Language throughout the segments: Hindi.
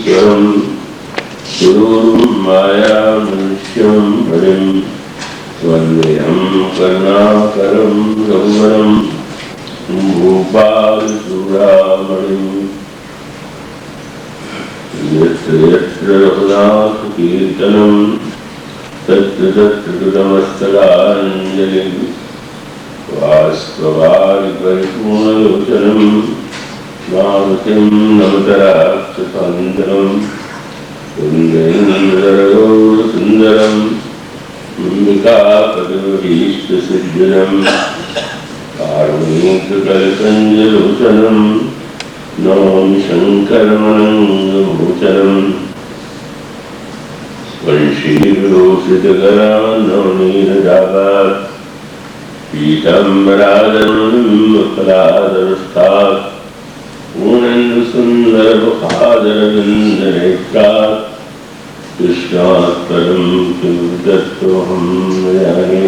ईश्वरं गुरुं मायामनुष्यं हरिं वन्देऽहं करुणाकरं रघुवरं भूपालचूडामणिं यत्र यत्र रघुनाथकीर्तनं तत्र तत्र कृतमस्तकाञ्जलिं बाष्पवारि परिपूर्णलोचनं मारुतिं नमतराक्षसान्तरं सुन्दरं अम्बिकापतिभीष्टसिद्धनं कारुणीककल्पञ्जलोचनं नमामि शङ्करमनङ्गभूषणम् वंशीविभूषितकरान्नवनीलजातात् पीताम्बरादरुणिम्बफलादरुष्टात् पूर्णेन्दुसुन्दरमुखादरविन्दनेत्रात् कृष्णात् परं किमुद्गतोऽहं जाने।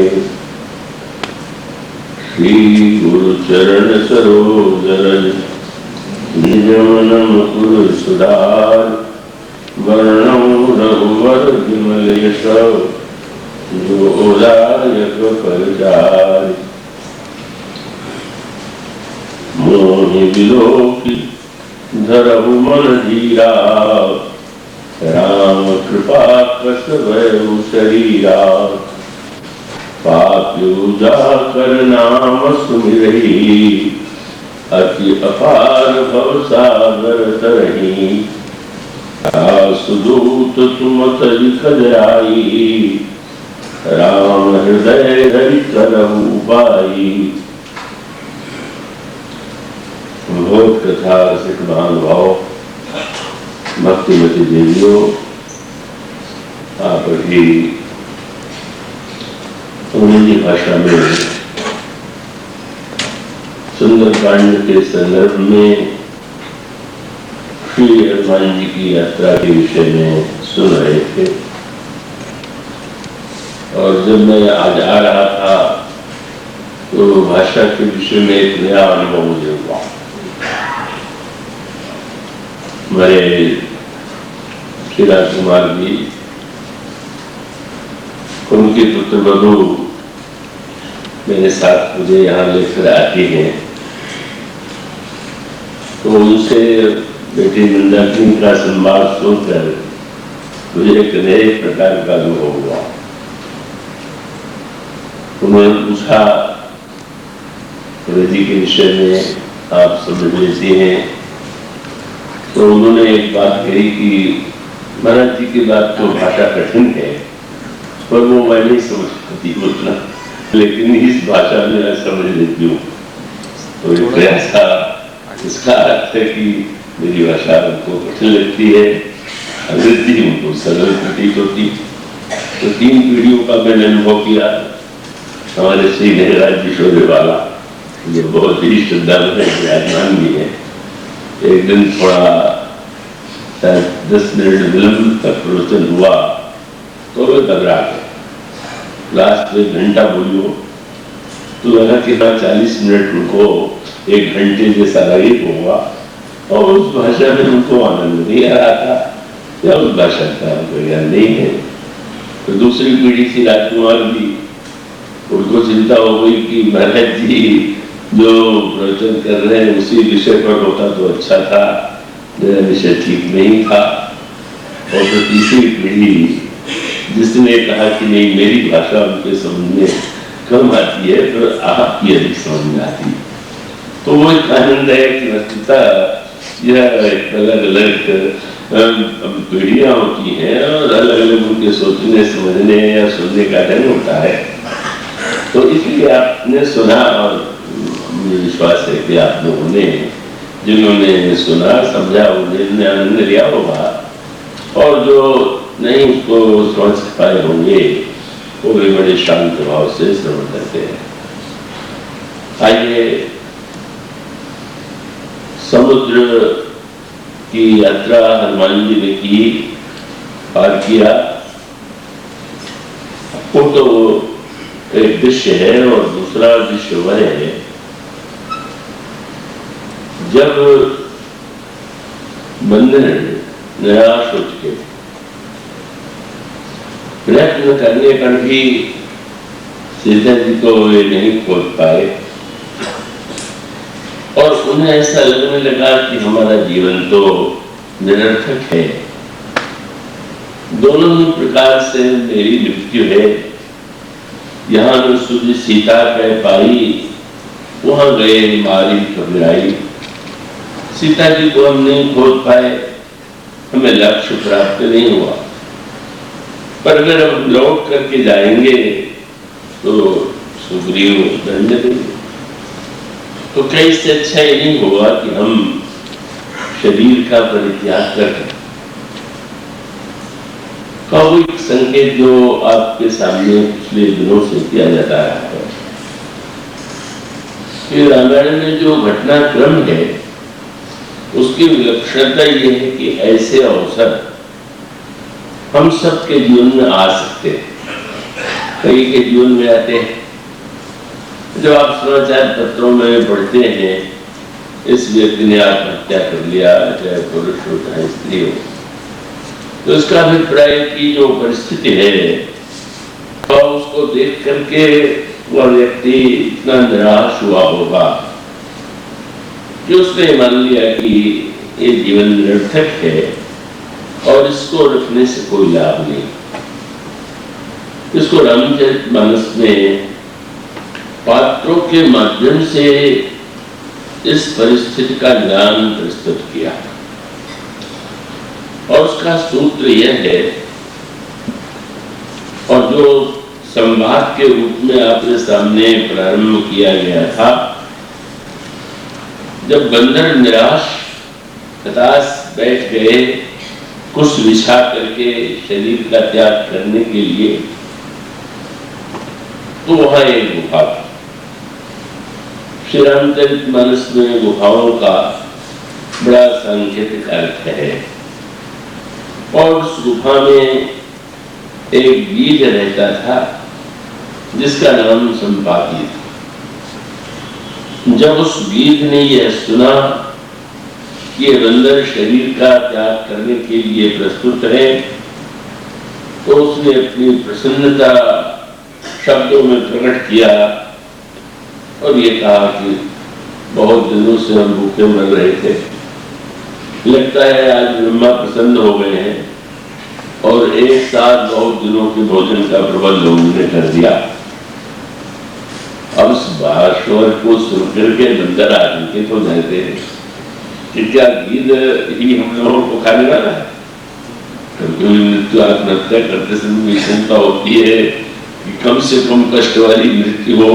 श्रीगुरुचरणसरोजरज निजमनमुकुरसुधार वर्णौ रघुवर-विमलेश जोदायक फलचारि मोहि विलोकि धरहु मन धीरा राम कृपा कस भयउ शरीरा पापी जाकर नाम सुमिरहि अति अपार भव सागर तरहि सुदूत तुम तरिक जाई राम हृदय धरि करहु पाई। भगवत कथा रसिक महानुभाव भक्तिमती देवियों, आप भी अंग्रेजी भाषा में सुंदरकांड के संदर्भ में श्री हनुमान जी की यात्रा के विषय में सुन रहे थे। और जब मैं आज आ रहा था तो भाषा के विषय में एक नया अनुभव मुझे हुआ। हमारे श्री राजकुमार जी, उनके पुत्र बधू मेरे साथ मुझे यहाँ लेकर आती हैं, तो उनसे बेटी मंदाकिनी का संवाद सुनकर मुझे एक नए प्रकार का अनुभव हुआ। उन्होंने पूछा, अंग्रेजी के विषय में आप समझ लेती हैं, तो उन्होंने एक बात कही कि महाराज जी की बात तो भाषा कठिन है, पर वो मैं नहीं समझ पाती उतना, लेकिन इस भाषा में मैं समझ लेती हूँ। तो एक प्रयास था, इसका अर्थ है कि मेरी भाषा उनको कठिन लगती है, अंग्रेजी उनको सरल प्रतीत होती। तो 3 पीढ़ियों का मैंने अनुभव किया। हमारे श्री नहराज जी शोरेवाला, ये बहुत ही श्रद्धालु है, विराजमान भी है। एक दिन थोड़ा 10 मिनट विलंब तक प्रवचन हुआ तो वे घबरा गए। लास्ट में 1 घंटा बोलियो तो लगा कि 40 मिनट उनको 1 घंटे जैसा लगे हुआ, और उस भाषा में उनको आनंद नहीं आ रहा था या उस भाषा का ज्ञान नहीं है। तो दूसरी पीढ़ी थी राजकुमार जी, उनको चिंता हो गई कि महाराज जी जो प्रवचन कर रहे हैं उसी विषय पर होता तो अच्छा था, मेरा विषय ठीक नहीं था। और तो तीसरी पीढ़ी जिसने कहा कि नहीं, मेरी भाषा उनके समझ में कम आती है, पर आपकी अधिक समझ में आती। तो वो एक आनंद है कि वस्तुतः यह अलग अलग पीढ़ियां होती हैं और अलग अलग उनके सोचने, समझने या सुनने का ढंग होता है। तो इसलिए आपने सुना, और मुझे विश्वास है कि आप लोगों ने, जिन्होंने सुना समझा, उन्होंने आनंद लिया होगा, और जो नहीं उसको समझ पाए होंगे वो भी बड़े शांत भाव से श्रवण करते हैं। आइए, समुद्र की यात्रा हनुमान जी ने की, पार किया। वो तो एक दृश्य है, और दूसरा दृश्य वह है जब बंदर निराश हो चुके थे। प्रयत्न करने पर भी सीता जी को वे नहीं खोज पाए और उन्हें ऐसा लगने लगा कि हमारा जीवन तो निरर्थक है। दोनों ही प्रकार से मेरी मृत्यु है। यहाँ न सुधी सीता कह पाई, वहां गए मारी घबराई। सीता जी को हम नहीं खोज पाए, हमें लक्ष्य प्राप्त नहीं हुआ, पर अगर हम लौट करके जाएंगे तो सुग्रीव दंड देंगे। तो कहीं से अच्छा ये नहीं होगा कि हम शरीर का परित्याग करें। कौविक संकेत जो आपके सामने पिछले दिनों से किया जाता है कि रामायण में जो घटनाक्रम है उसकी विलक्षणता यह है कि ऐसे अवसर हम सबके जीवन में आ सकते हैं। कई के जीवन में आते हैं। जब आप समाचार पत्रों में पढ़ते हैं इस व्यक्ति ने आत्महत्या कर लिया, चाहे पुरुष हो चाहे स्त्री हो, तो उसका अभिप्राय की जो परिस्थिति है तो उसको देख करके वह व्यक्ति इतना निराश हुआ होगा कि उसने मान लिया कि ये जीवन निरर्थक है और इसको रखने से कोई लाभ नहीं। इसको रामचरितमानस में पात्रों के माध्यम से इस परिस्थिति का ज्ञान प्रस्तुत किया और उसका सूत्र यह है, और जो संवाद के रूप में आपके सामने प्रारंभ किया गया था। जब बंदर निराश हताश बैठ गए कुछ विछा करके शरीर का त्याग करने के लिए, तो वहां एक गुफा थी। श्री रामचरितमानस में गुफाओं का बड़ा सांकेतिक अर्थ है और उस गुफा में एक गीध रहता था जिसका नाम संपाति था। जब उस गीध ने यह सुना कि ये बंदर शरीर का त्याग करने के लिए प्रस्तुत है, तो उसने अपनी प्रसन्नता शब्दों में प्रकट किया और ये कहा कि बहुत दिनों से हम भूखे मर रहे थे, लगता है आज ब्रह्मा प्रसन्न हो गए हैं और एक साथ बहुत दिनों के भोजन का प्रबंध उन्होंने कर दिया। अब इस भाषण को सुनकर के बंदर आतंकित हो जाते हैं कि क्या गीध ही हम लोगों को खाने वाला है। कभी मृत्यु आत्महत्या करते समय चिंता होती है कि कम से कम कष्ट वाली मृत्यु हो,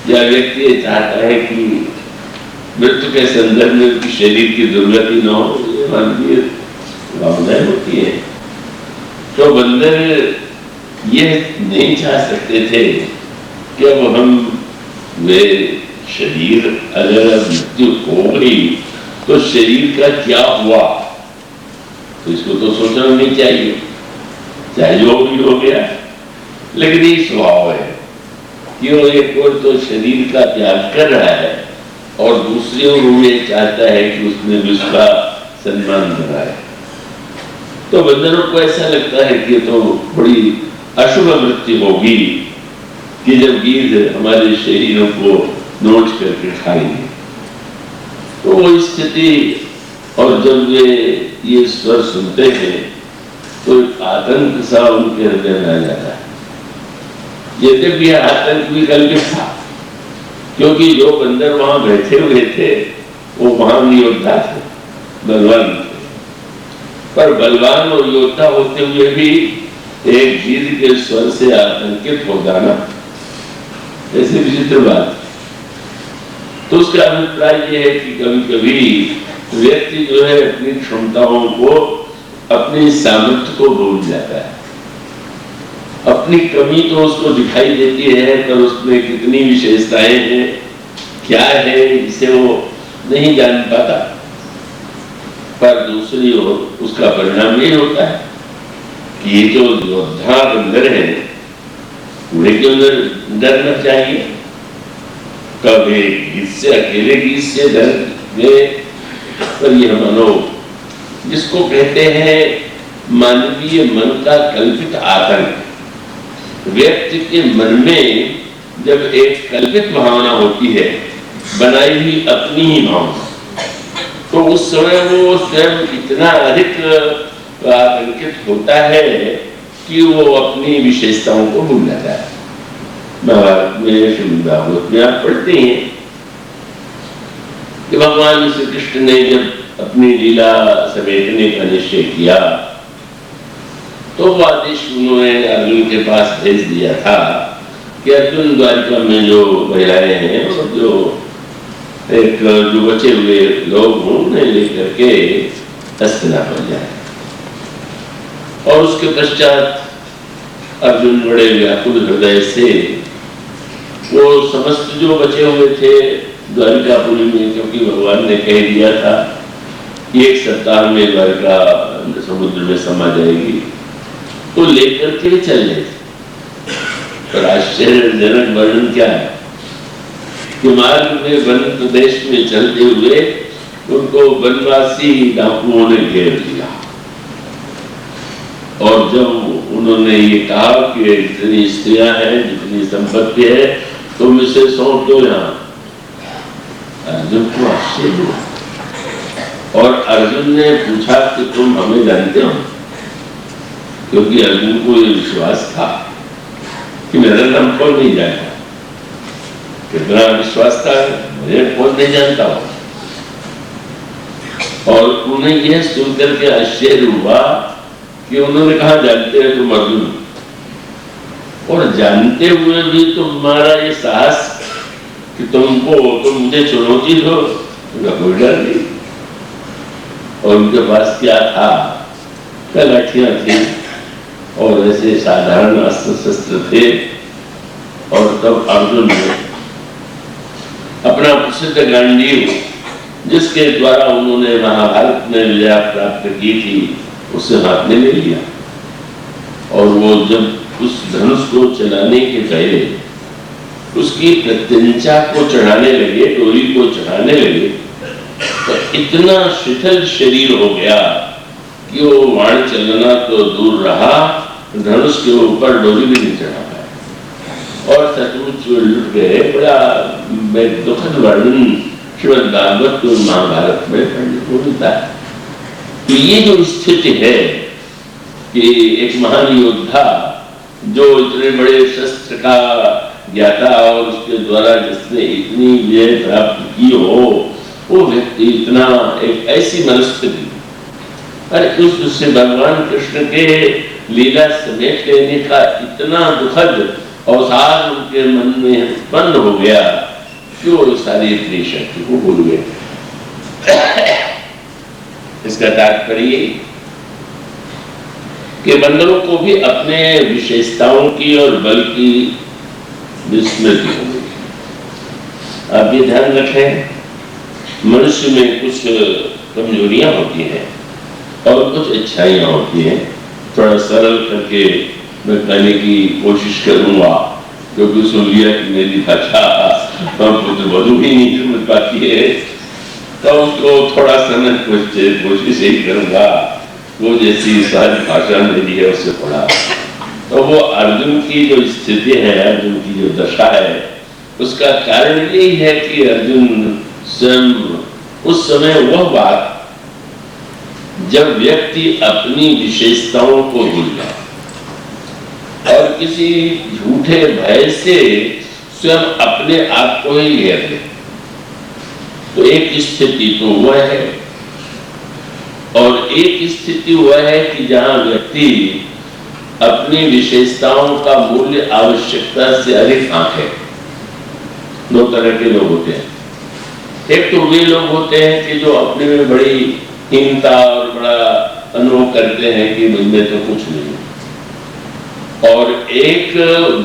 या व्यक्ति ये चाहता है कि मृत्यु के संदर्भ में उसकी शरीर की दुर्गति न हो, ये मानवीय भावनाएं होती है। तो बंदर ये नहीं चाह सकते थे कि अब हम वे शरीर अगर मृत्यु हो गई तो शरीर का क्या हुआ, तो इसको तो सोचना नहीं चाहिए, चाहे जो भी हो गया। लेकिन ये स्वभाव है कि वो एक और तो शरीर का त्याग कर रहा है और दूसरी ओर वो ये चाहता है कि उसने भी उसका सम्मान कराए। तो बंदरों को ऐसा लगता है कि तो बड़ी अशुभ मृत्यु होगी कि जब गीध हमारे शरीरों को नोच करके खाएंगे। तो वो स्थिति, और जब वे ये स्वर सुनते हैं तो एक आतंक सा उनके हृदय में आ जाता है। यद्यपि यह आतंक भी कल्पित था, क्योंकि जो बंदर वहां बैठे हुए थे वो महान योद्धा थे, बलवान थे, पर बलवान और योद्धा होते हुए भी एक गीध के स्वर से आतंकित हो जाना ऐसी विचित्र बात। तो उसका अभिप्राय यह है कि कभी कभी व्यक्ति जो है अपनी क्षमताओं को, अपनी सामर्थ्य को भूल जाता है। अपनी कमी तो उसको दिखाई देती है, पर उसमें कितनी विशेषताएं हैं, क्या है, इसे वो नहीं जान पाता। पर दूसरी ओर उसका परिणाम ये होता है कि ये जो योद्धा बंदर है उन्हें क्यों डरना चाहिए। कभी गीत से, अकेले गीत से डर गए, पर यह मानो जिसको कहते हैं मानवीय मन का कल्पित आतंक। व्यक्ति के मन में जब एक कल्पित भावना होती है, बनाई हुई अपनी ही भावना, तो उस समय वो स्वयं इतना अधिक आतंकित होता है कि वो अपनी विशेषताओं को भूल जाता है। महाभारत में, श्रीमद् भागवत में आप पढ़ते हैं कि भगवान श्री कृष्ण ने जब अपनी लीला समेटने का निश्चय किया तो वो आदेश उन्होंने अर्जुन के पास भेज दिया था कि अर्जुन, द्वारिका में जो महिलाएं हैं और जो बचे हुए लोग हों उन्हें लेकर के हस्तिनापुर जाए। और उसके पश्चात अर्जुन बड़े व्याकुल हृदय से वो समस्त जो बचे हुए थे द्वारिकापुरी में, क्योंकि भगवान ने कह दिया था कि 1 सप्ताह में द्वारिका समुद्र में समा जाएगी, तो लेकर के चल गए। पर आश्चर्यजनक वर्णन क्या है कि मार्ग में वन प्रदेश में चलते हुए उनको वनवासी डाकुओं ने घेर लिया। और जब उन्होंने ये कहा कि जितनी स्त्रियां हैं, जितनी संपत्ति है, तुम इसे सौंप दो यहाँ। अर्जुन को आश्चर्य हुआ और अर्जुन ने पूछा कि तुम हमें जानते हो? क्योंकि अर्जुन को ये विश्वास था कि मेरा नाम कौन नहीं जानता। कितना विश्वास था, मुझे कौन नहीं जानता हो। और उन्हें यह सुनकर के आश्चर्य हुआ कि उन्होंने कहा, जानते हैं तुम अर्जुन? और जानते हुए भी तुम्हारा ये साहस कि तुम मुझे चुनौती दो, उनका कोई डर नहीं। और उनके पास क्या था? लाठियां थी और ऐसे साधारण अस्त्र शस्त्र थे। और तब अर्जुन ने अपना प्रसिद्ध गांडीव, जिसके द्वारा उन्होंने महाभारत में विजय प्राप्त की थी, उसे हाथ में ले लिया। और वो जब उस धनुष को चलाने के पहले उसकी प्रत्यंचा को चढ़ाने लगे, डोरी को चढ़ाने लगे, तो इतना शिथिल शरीर हो गया कि वो बाण चलना तो दूर रहा, धनुष के ऊपर डोरी भी नहीं चढ़ा पाया और सचमुच लुट गए। बड़ा दुखद वर्णन श्रीमद् भागवत और महाभारत में पढ़ने को मिलता है। तो ये जो स्थिति है कि एक महान योद्धा जो इतने बड़े शस्त्र का ज्ञाता और उसके द्वारा जिसने इतनी विजय प्राप्त की हो, वो व्यक्ति इतना एक ऐसी मनस्थिति, अरे उससे भगवान कृष्ण के लीला समेट लेने का इतना दुखद अवसाद उनके मन में उत्पन्न हो गया कि वो सारी अपनी शक्ति को भूल गए। इसका तात्पर्य कि बंदरों को भी अपने विशेषताओं की और बल की विस्मृति हो गई। आप ये ध्यान रखें, मनुष्य में कुछ कमजोरियां होती हैं और कुछ अच्छाइयां होती हैं। थोड़ा सरल करके मैं कहने की कोशिश करूंगा, क्योंकि सुन लिया कि मेरी भाषा पुत्र वधु ही नहीं समझ पाती है, तो उसको थोड़ा समय कोशिश यही करूंगा वो जैसी सहज भाषा मेरी है उससे पढ़ा। तो वो अर्जुन की जो स्थिति है, अर्जुन की जो दशा है, उसका कारण यही है कि अर्जुन स्वयं उस समय वह बात जब व्यक्ति अपनी विशेषताओं को भूल जाए और किसी झूठे भय से स्वयं अपने आप को ही घेर ले, तो एक स्थिति तो वह है। और एक स्थिति वह है कि जहां व्यक्ति अपनी विशेषताओं का मूल्य आवश्यकता से अधिक आंके। दो तरह के लोग होते हैं। एक तो वे लोग होते हैं कि जो अपने में बड़ी हीनता और बड़ा अनुभव करते हैं कि मुझमें तो कुछ नहीं, और एक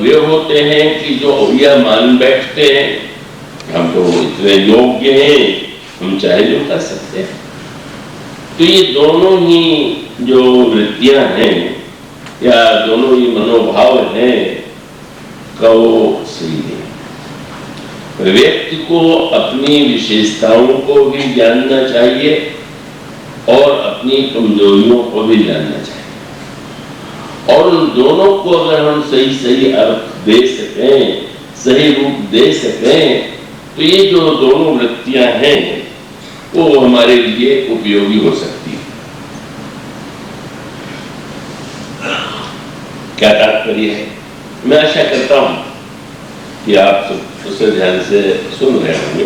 वे होते हैं कि जो यह मान बैठते हैं हम तो इतने योग्य हैं, हम चाहे जो कर सकते हैं। तो ये दोनों ही जो वृत्तियां हैं या दोनों ही मनोभाव हैं का वो सही है। व्यक्ति को अपनी विशेषताओं को भी जानना चाहिए और अपनी कमजोरियों को भी जानना चाहिए। और उन दोनों को अगर हम सही सही अर्थ दे सकें, सही रूप दे सकें, तो ये जो दोनों वृत्तियां हैं वो हमारे लिए उपयोगी हो सकती है। क्या तात्पर्य है? मैं आशा करता हूं कि आप सब उसे ध्यान से सुन रहे होंगे।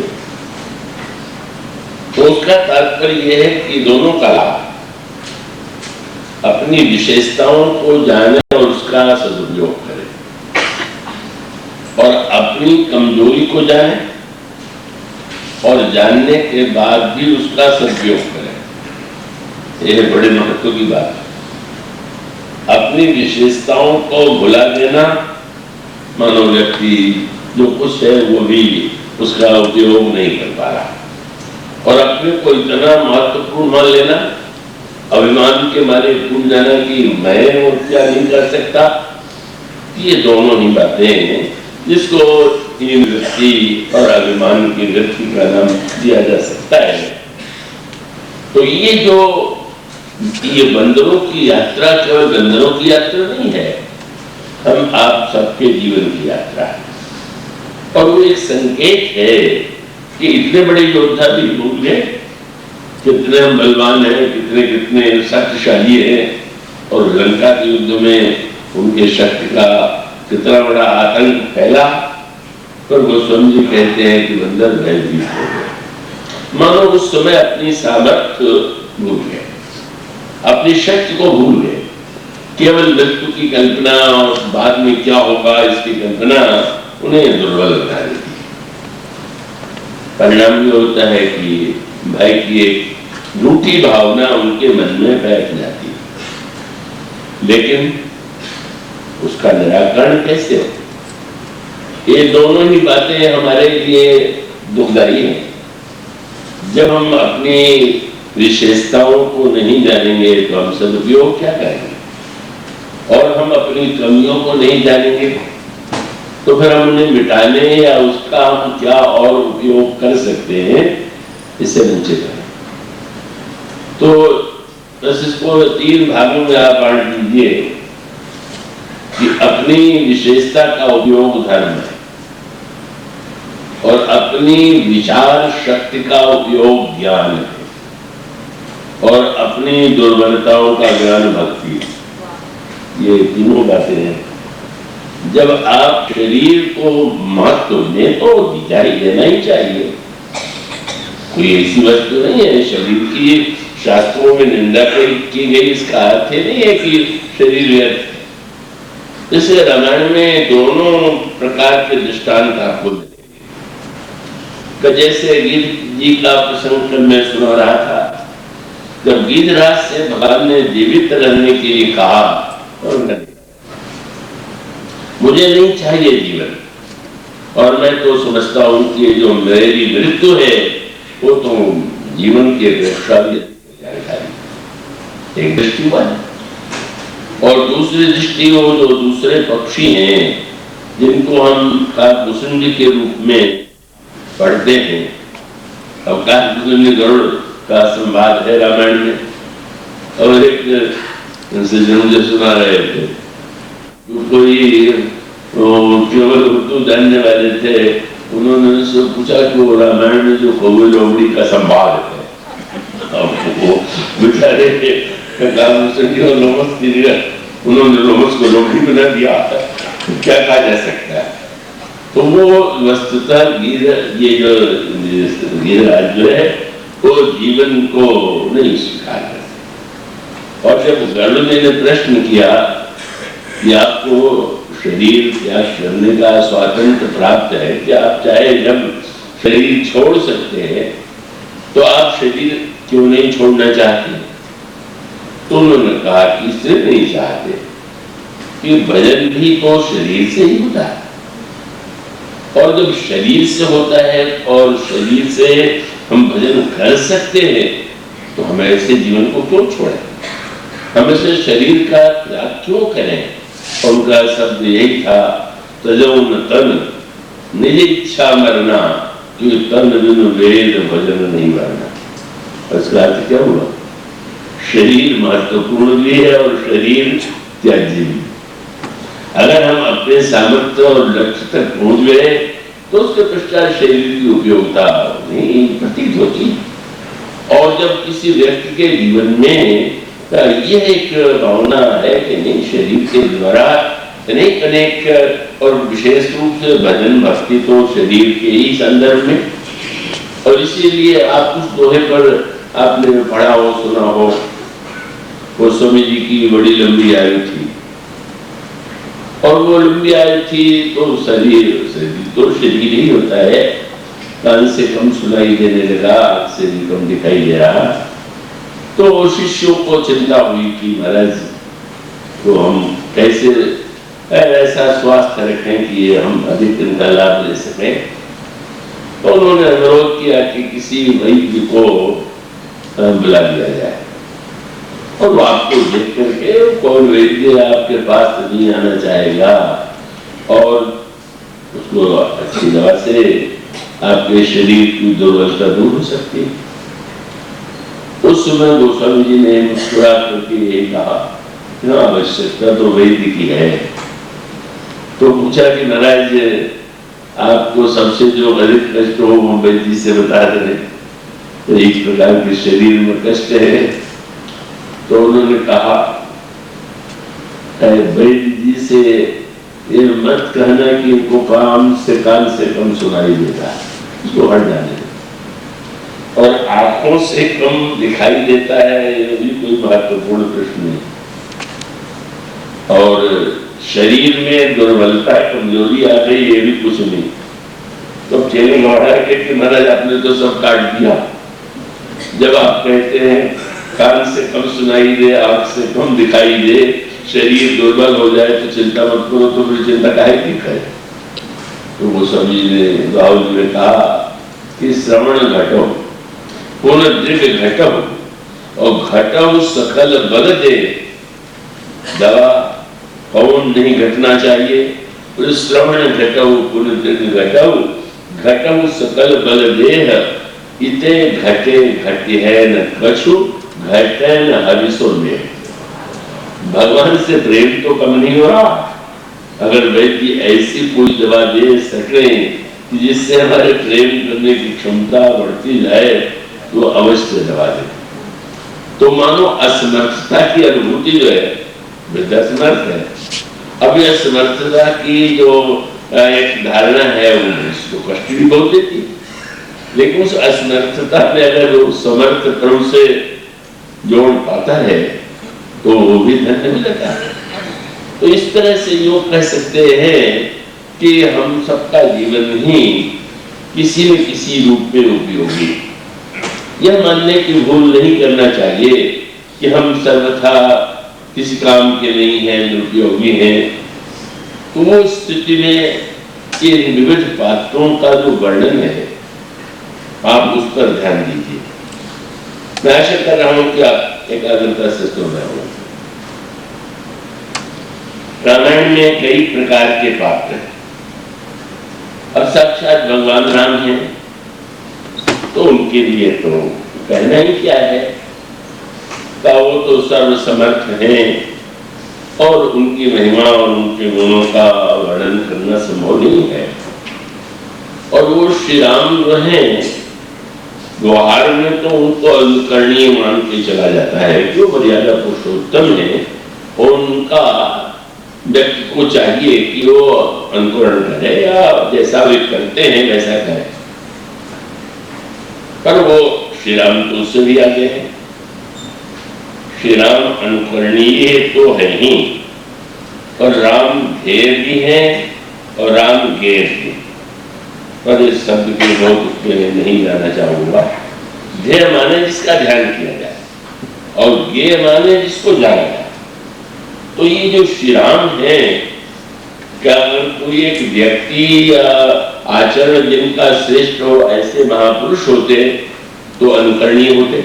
तो उसका तात्पर्य यह है कि दोनों का लाभ, अपनी विशेषताओं को जाने और उसका सदुपयोग करें, और अपनी कमजोरी को जाने और जानने के बाद भी उसका सदुपयोग करें। यह बड़े महत्व की बात है। अपनी विशेषताओं को भुला देना, मानो व्यक्ति जो कुछ है वो भी उसका उपयोग नहीं कर पा रहा, और अपने को इतना महत्वपूर्ण मान लेना, अभिमान के मारे भूल जाना कि मैं और क्या नहीं कर सकता। ये दोनों ही बातें हैं जिसको हीन वृत्ति और अभिमान की वृत्ति का नाम दिया जा सकता है। तो ये बंदरों की यात्रा केवल बंदरों की यात्रा नहीं है, हम आप सबके जीवन की यात्रा है। और वो एक संकेत है कि इतने बड़े योद्धा भी भूल गए, कितने हम बलवान हैं, कितने कितने शक्तिशाली हैं, और लंका के युद्ध में उनके शक्ति का कितना बड़ा आतंक फैला, पर गोस्वामी जी कहते हैं कि बंदर भयभीत हो गए। मानो उस समय अपनी सामर्थ्य भूल गए, अपनी शक्ति को भूल गए, केवल मृत्यु की कल्पना और बाद में क्या होगा इसकी कल्पना उन्हें दुर्बल बना देती। परिणाम ये होता है कि भय की एक झूठी भावना उनके मन में बैठ जाती है। लेकिन उसका निराकरण कैसे हो? ये दोनों ही बातें हमारे लिए दुखदाई हैं। जब हम अपनी विशेषताओं को नहीं जानेंगे तो हम सदुपयोग क्या करेंगे, और हम अपनी कमियों को नहीं जानेंगे तो फिर हम उन्हें मिटाने या उसका हम क्या और उपयोग कर सकते हैं, इससे वंचित हैं। तो बस इसको 3 भागों में आप बांट दीजिए कि अपनी विशेषता का उपयोग धर्म है, और अपनी विचार शक्ति का उपयोग ज्ञान है, और अपनी दुर्बलताओं का ज्ञान भक्ति है। ये तीनों बातें हैं। जब आप शरीर को महत्व दें तो देना ही चाहिए, कोई ऐसी वस्तु नहीं है शरीर की शास्त्रों में निंदा की गई, इसका अर्थ नहीं है कि शरीर व्यर्थ है। जैसे रामायण में दोनों प्रकार के दृष्टांत आपको मिलेंगे। जैसे गीत जी का प्रसंग मैं सुना रहा था, जब गीधराज से भगवान ने जीवित रहने के लिए कहा, और मुझे नहीं चाहिए जीवन, और मैं तो समझता हूं कि जो मेरी मृत्यु है वो तो जीवन की अपेक्षा भी एक दृष्टि हुआ है। और दूसरी दृष्टि वो जो दूसरे पक्षी हैं जिनको हम काकभूषुंडी के रूप में पढ़ते हैं। अब काकभूषुंडी गरुड़ का संवाद है रामायण में, और एक मुझे सुना रहे थे, कोई केवल उर्दू जानने वाले थे, उन्होंने उनसे पूछा कि वो रामायण में जो कौवे लोमड़ी का संवाद है, अब वो बेचारे उन्होंने लोमस को लोमड़ी बना दिया, क्या कहा जा सकता है। तो वो वस्तुतः ये जो गीधराज जो है वो जीवन को नहीं स्वीकार करते। और जब गरुड़ ने प्रश्न किया कि आपको शरीर त्याग करने का स्वातंत्र प्राप्त है, कि आप चाहे जब शरीर छोड़ सकते हैं तो आप शरीर क्यों नहीं छोड़ना चाहते? तो उन्होंने कहा कि सिर्फ नहीं चाहते कि भजन भी तो शरीर से ही होता है, और जब शरीर से होता है और शरीर से हम भजन कर सकते हैं तो हम ऐसे जीवन को क्यों छोड़ें, हम ऐसे शरीर का त्याग क्यों करें। उनका शब्द यही था, तजो न तन निज इच्छा मरना, कि तन बिन वेद भजन नहीं मरना। इसका अर्थ क्या हुआ शरीर महत्वपूर्ण भी है और शरीर त्याज्य भी। अगर हम अपने सामर्थ्य और लक्ष्य तक पहुंच गए तो उसके पश्चात शरीर की उपयोगिता नहीं प्रतीत होती। और जब किसी व्यक्ति के जीवन में यह एक भावना है कि नहीं, शरीर के द्वारा अनेक और विशेष रूप से भजन भक्ति तो शरीर के ही संदर्भ में, और इसीलिए आप उस दोहे पर आपने पढ़ा हो सुना हो, गोस्वामी जी की बड़ी लंबी आयु थी और वो लंबी आयु थी तो शरीर तो शरीर ही होता है, कान से कम सुनाई देने लगा, आंख से भी कम दिखाई दे रहा। तो शिष्यों को चिंता हुई कि महाराज तो हम कैसे ऐसा स्वास्थ्य रखें कि हम अधिक इनका लाभ ले सकें। तो उन्होंने अनुरोध किया कि किसी वैद्य को बुला लिया जाए और वो आपको देख करके कौन वैद्य आपके पास नहीं आना चाहेगा और उसको अच्छी दवा से आपके शरीर की दुर्बलता दूर हो सकती है। उस समय गोस्वामी जी ने मुस्कुरा करके ये कहा, आवश्यकता तो वैद्य की है। तो पूछा कि महाराज आपको सबसे जो अधिक कष्ट हो वो वैद्य से बता दें, तो एक प्रकार के शरीर में कष्ट है। तो उन्होंने कहा वैद्य जी से ये मत कहना कि इनको कान से कम सुनाई देता है, इसको हट जाने। और आंखों से कम दिखाई देता है, ये भी कोई महत्वपूर्ण प्रश्न नहीं। और शरीर में दुर्बलता कमजोरी आ गई, ये भी कुछ नहीं। तो चेले लौटा के कि महाराज आपने तो सब काट दिया। जब आप कहते हैं कान से कम सुनाई दे, आंख से कम दिखाई दे, शरीर दुर्बल हो जाए तो चिंता मत करो, तो फिर चिंता काहे की करे। तो वो सभी ने राहुल जी ने कहा कि श्रवण घटो पूर्ण दृढ़ घटो और घटो सकल बल दे। दवा कौन नहीं घटना चाहिए, श्रवण घटो पूर्ण दृढ़ घटो घटो सकल बल देह। इते घटे घटी है न कछु घटे न हविसो में। भगवान से प्रेम तो कम नहीं हो रहा। अगर वैद्य ऐसी कोई दवा दे सके जिससे हमारे प्रेम करने की क्षमता बढ़ती जाए तो अवश्य दवा दे। तो मानो असमर्थता की अनुभूति जो है वृद्धासमर्थ है। अब यह समर्थता की जो एक धारणा है वो इसको कष्ट भी बहुत देती, लेकिन उस असमर्थता में अगर वो समर्थ क्रम से जोड़ पाता है तो वो भी धन्य हो जाता है। तो इस तरह से योग कह सकते हैं कि हम सबका जीवन ही किसी न किसी रूप में उपयोगी। यह मानने की भूल नहीं करना चाहिए कि हम सर्वथा किसी काम के नहीं हैं, निरुपयोगी हैं। तो वो स्थिति में इन विविध पात्रों का जो वर्णन है आप उस पर ध्यान दीजिए। मैं आशा कर रहा हूं कि आप एकाग्रता से सुन रहे हो। रामायण में कई प्रकार के पात्र हैं। अब साक्षात भगवान राम हैं तो उनके लिए तो कहना ही क्या है, का वो तो सर्वसमर्थ हैं और उनकी महिमा और उनके गुणों का वर्णन करना संभव नहीं है। और वो श्री राम जो हैं व्यवहार में तो उनको अनुकरणीय मान के चला जाता है कि वो मर्यादा पुरुषोत्तम है और उनका व्यक्ति को चाहिए कि वो अनुकरण करे या जैसा वे करते हैं वैसा करे। पर वो श्री राम तो उससे भी आगे है। श्री राम अनुकरणीय तो है ही और राम ध्येय भी है और राम ज्ञेय भी। पर इस शब्द के बहुत में नहीं जाना चाहूंगा। ध्येय माने जिसका ध्यान किया जाए और ज्ञेय माने जिसको जाना जाए। तो ये जो श्री राम है, क्या अगर कोई एक व्यक्ति या आचरण जिनका श्रेष्ठ हो ऐसे महापुरुष होते तो अनुकरणीय होते,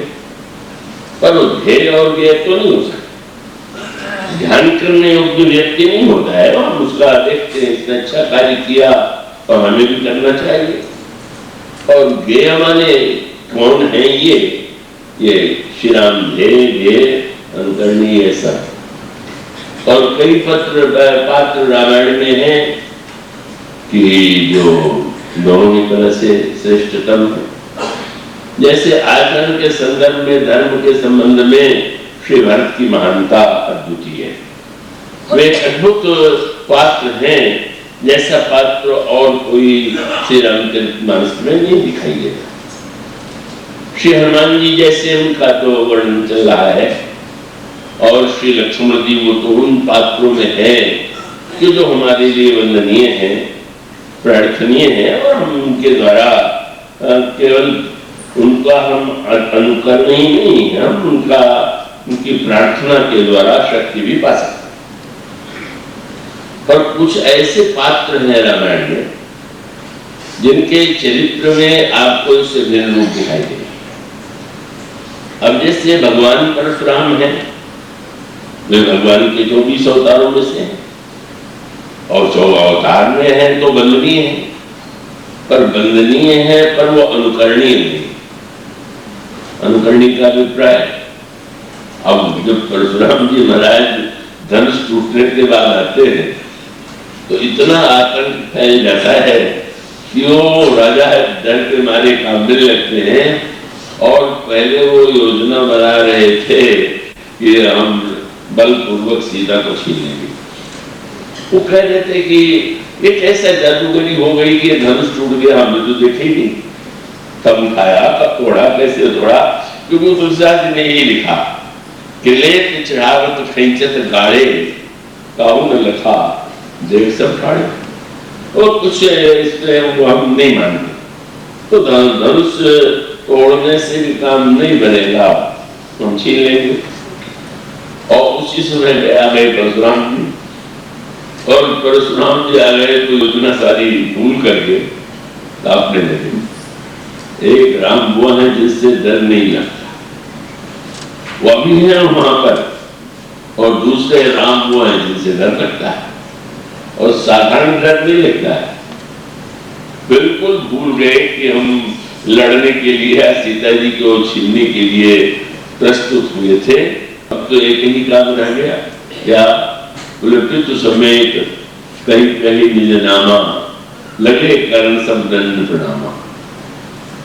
पर वो ध्येय और ज्ञेय तो नहीं हो सकता। ध्यान करने योग्य व्यक्ति नहीं होता है और उसका देखते हैं इसने अच्छा कार्य किया और हमें भी करना चाहिए। और ज्ञेय माने कौन है ये श्री राम ध्येय अनुकरणीय सब। और कई पात्र रामायण में हैं कि जो दोनों की तरह से श्रेष्ठतम है। जैसे आचरण के संदर्भ में, धर्म के संबंध में श्री भरत की महानता अद्वितीय है। वे अद्भुत पात्र हैं, जैसा पात्र और कोई श्री रामचरितमानस में नहीं दिखाई देता। श्री हनुमान जी जैसे उनका तो वर्णन चल रहा है, और श्री लक्ष्मण जी वो तो उन पात्रों में है कि जो हमारे लिए वंदनीय हैं, प्रार्थनीय हैं, और हम उनके द्वारा केवल उनका हम अनुकरण ही नहीं, हम उनकी प्रार्थना के द्वारा शक्ति भी पा सकते। और कुछ ऐसे पात्र हैं रामायण में जिनके चरित्र में आपको इससे भिन्न रूप दिखाई देगा। अब जैसे भगवान परशुराम हैं, वे भगवान के 24 अवतारों में से हैं, और 100 अवतार में हैं तो वंदनीय है, पर वंदनीय है पर वो अनुकरणीय नहीं। अनुकरणीय का अभिप्राय, अब जब परशुराम जी महाराज धनुष टूटने के बाद आते हैं तो इतना आतंक फैल जाता है कि वो राजा डर के मारे कांपने लगते हैं, और पहले वो योजना बना रहे थे कि हम बलपूर्वक सीता को छीन लेंगे। वो कह रहे थे कि ये कैसा जादूगरी हो गई कि धनुष टूट गया, हमने तो देखा ही नहीं, कब खाया कब तोड़ा कैसे तोड़ा। क्योंकि तुलसीदास जी ने यही लिखा कि लेत चढ़ावत खैंचत गाड़े काहू न लखा देख सब ठाड़े। और कुछ इसमें वो हम नहीं मानते, तो धनुष तोड़ने से भी काम नहीं बनेगा, हम छीन लेंगे। और उसी समय आ गए परशुराम जी, और परशुराम जी आ गए तो योजना सारी भूल करके आपने लगे। एक राम वो है जिससे डर नहीं लगता, वो अभी है वहां पर, और दूसरे राम वो है जिनसे डर लगता है, और साधारण डर नहीं लगता है। बिल्कुल भूल गए कि हम लड़ने के लिए सीता जी को छीनने के लिए प्रस्तुत हुए थे। अब तो एक ही काम रह गया, क्या बोले पितु समेत कहीं कहीं निज नामा लगे करण सब दंड प्रणामा।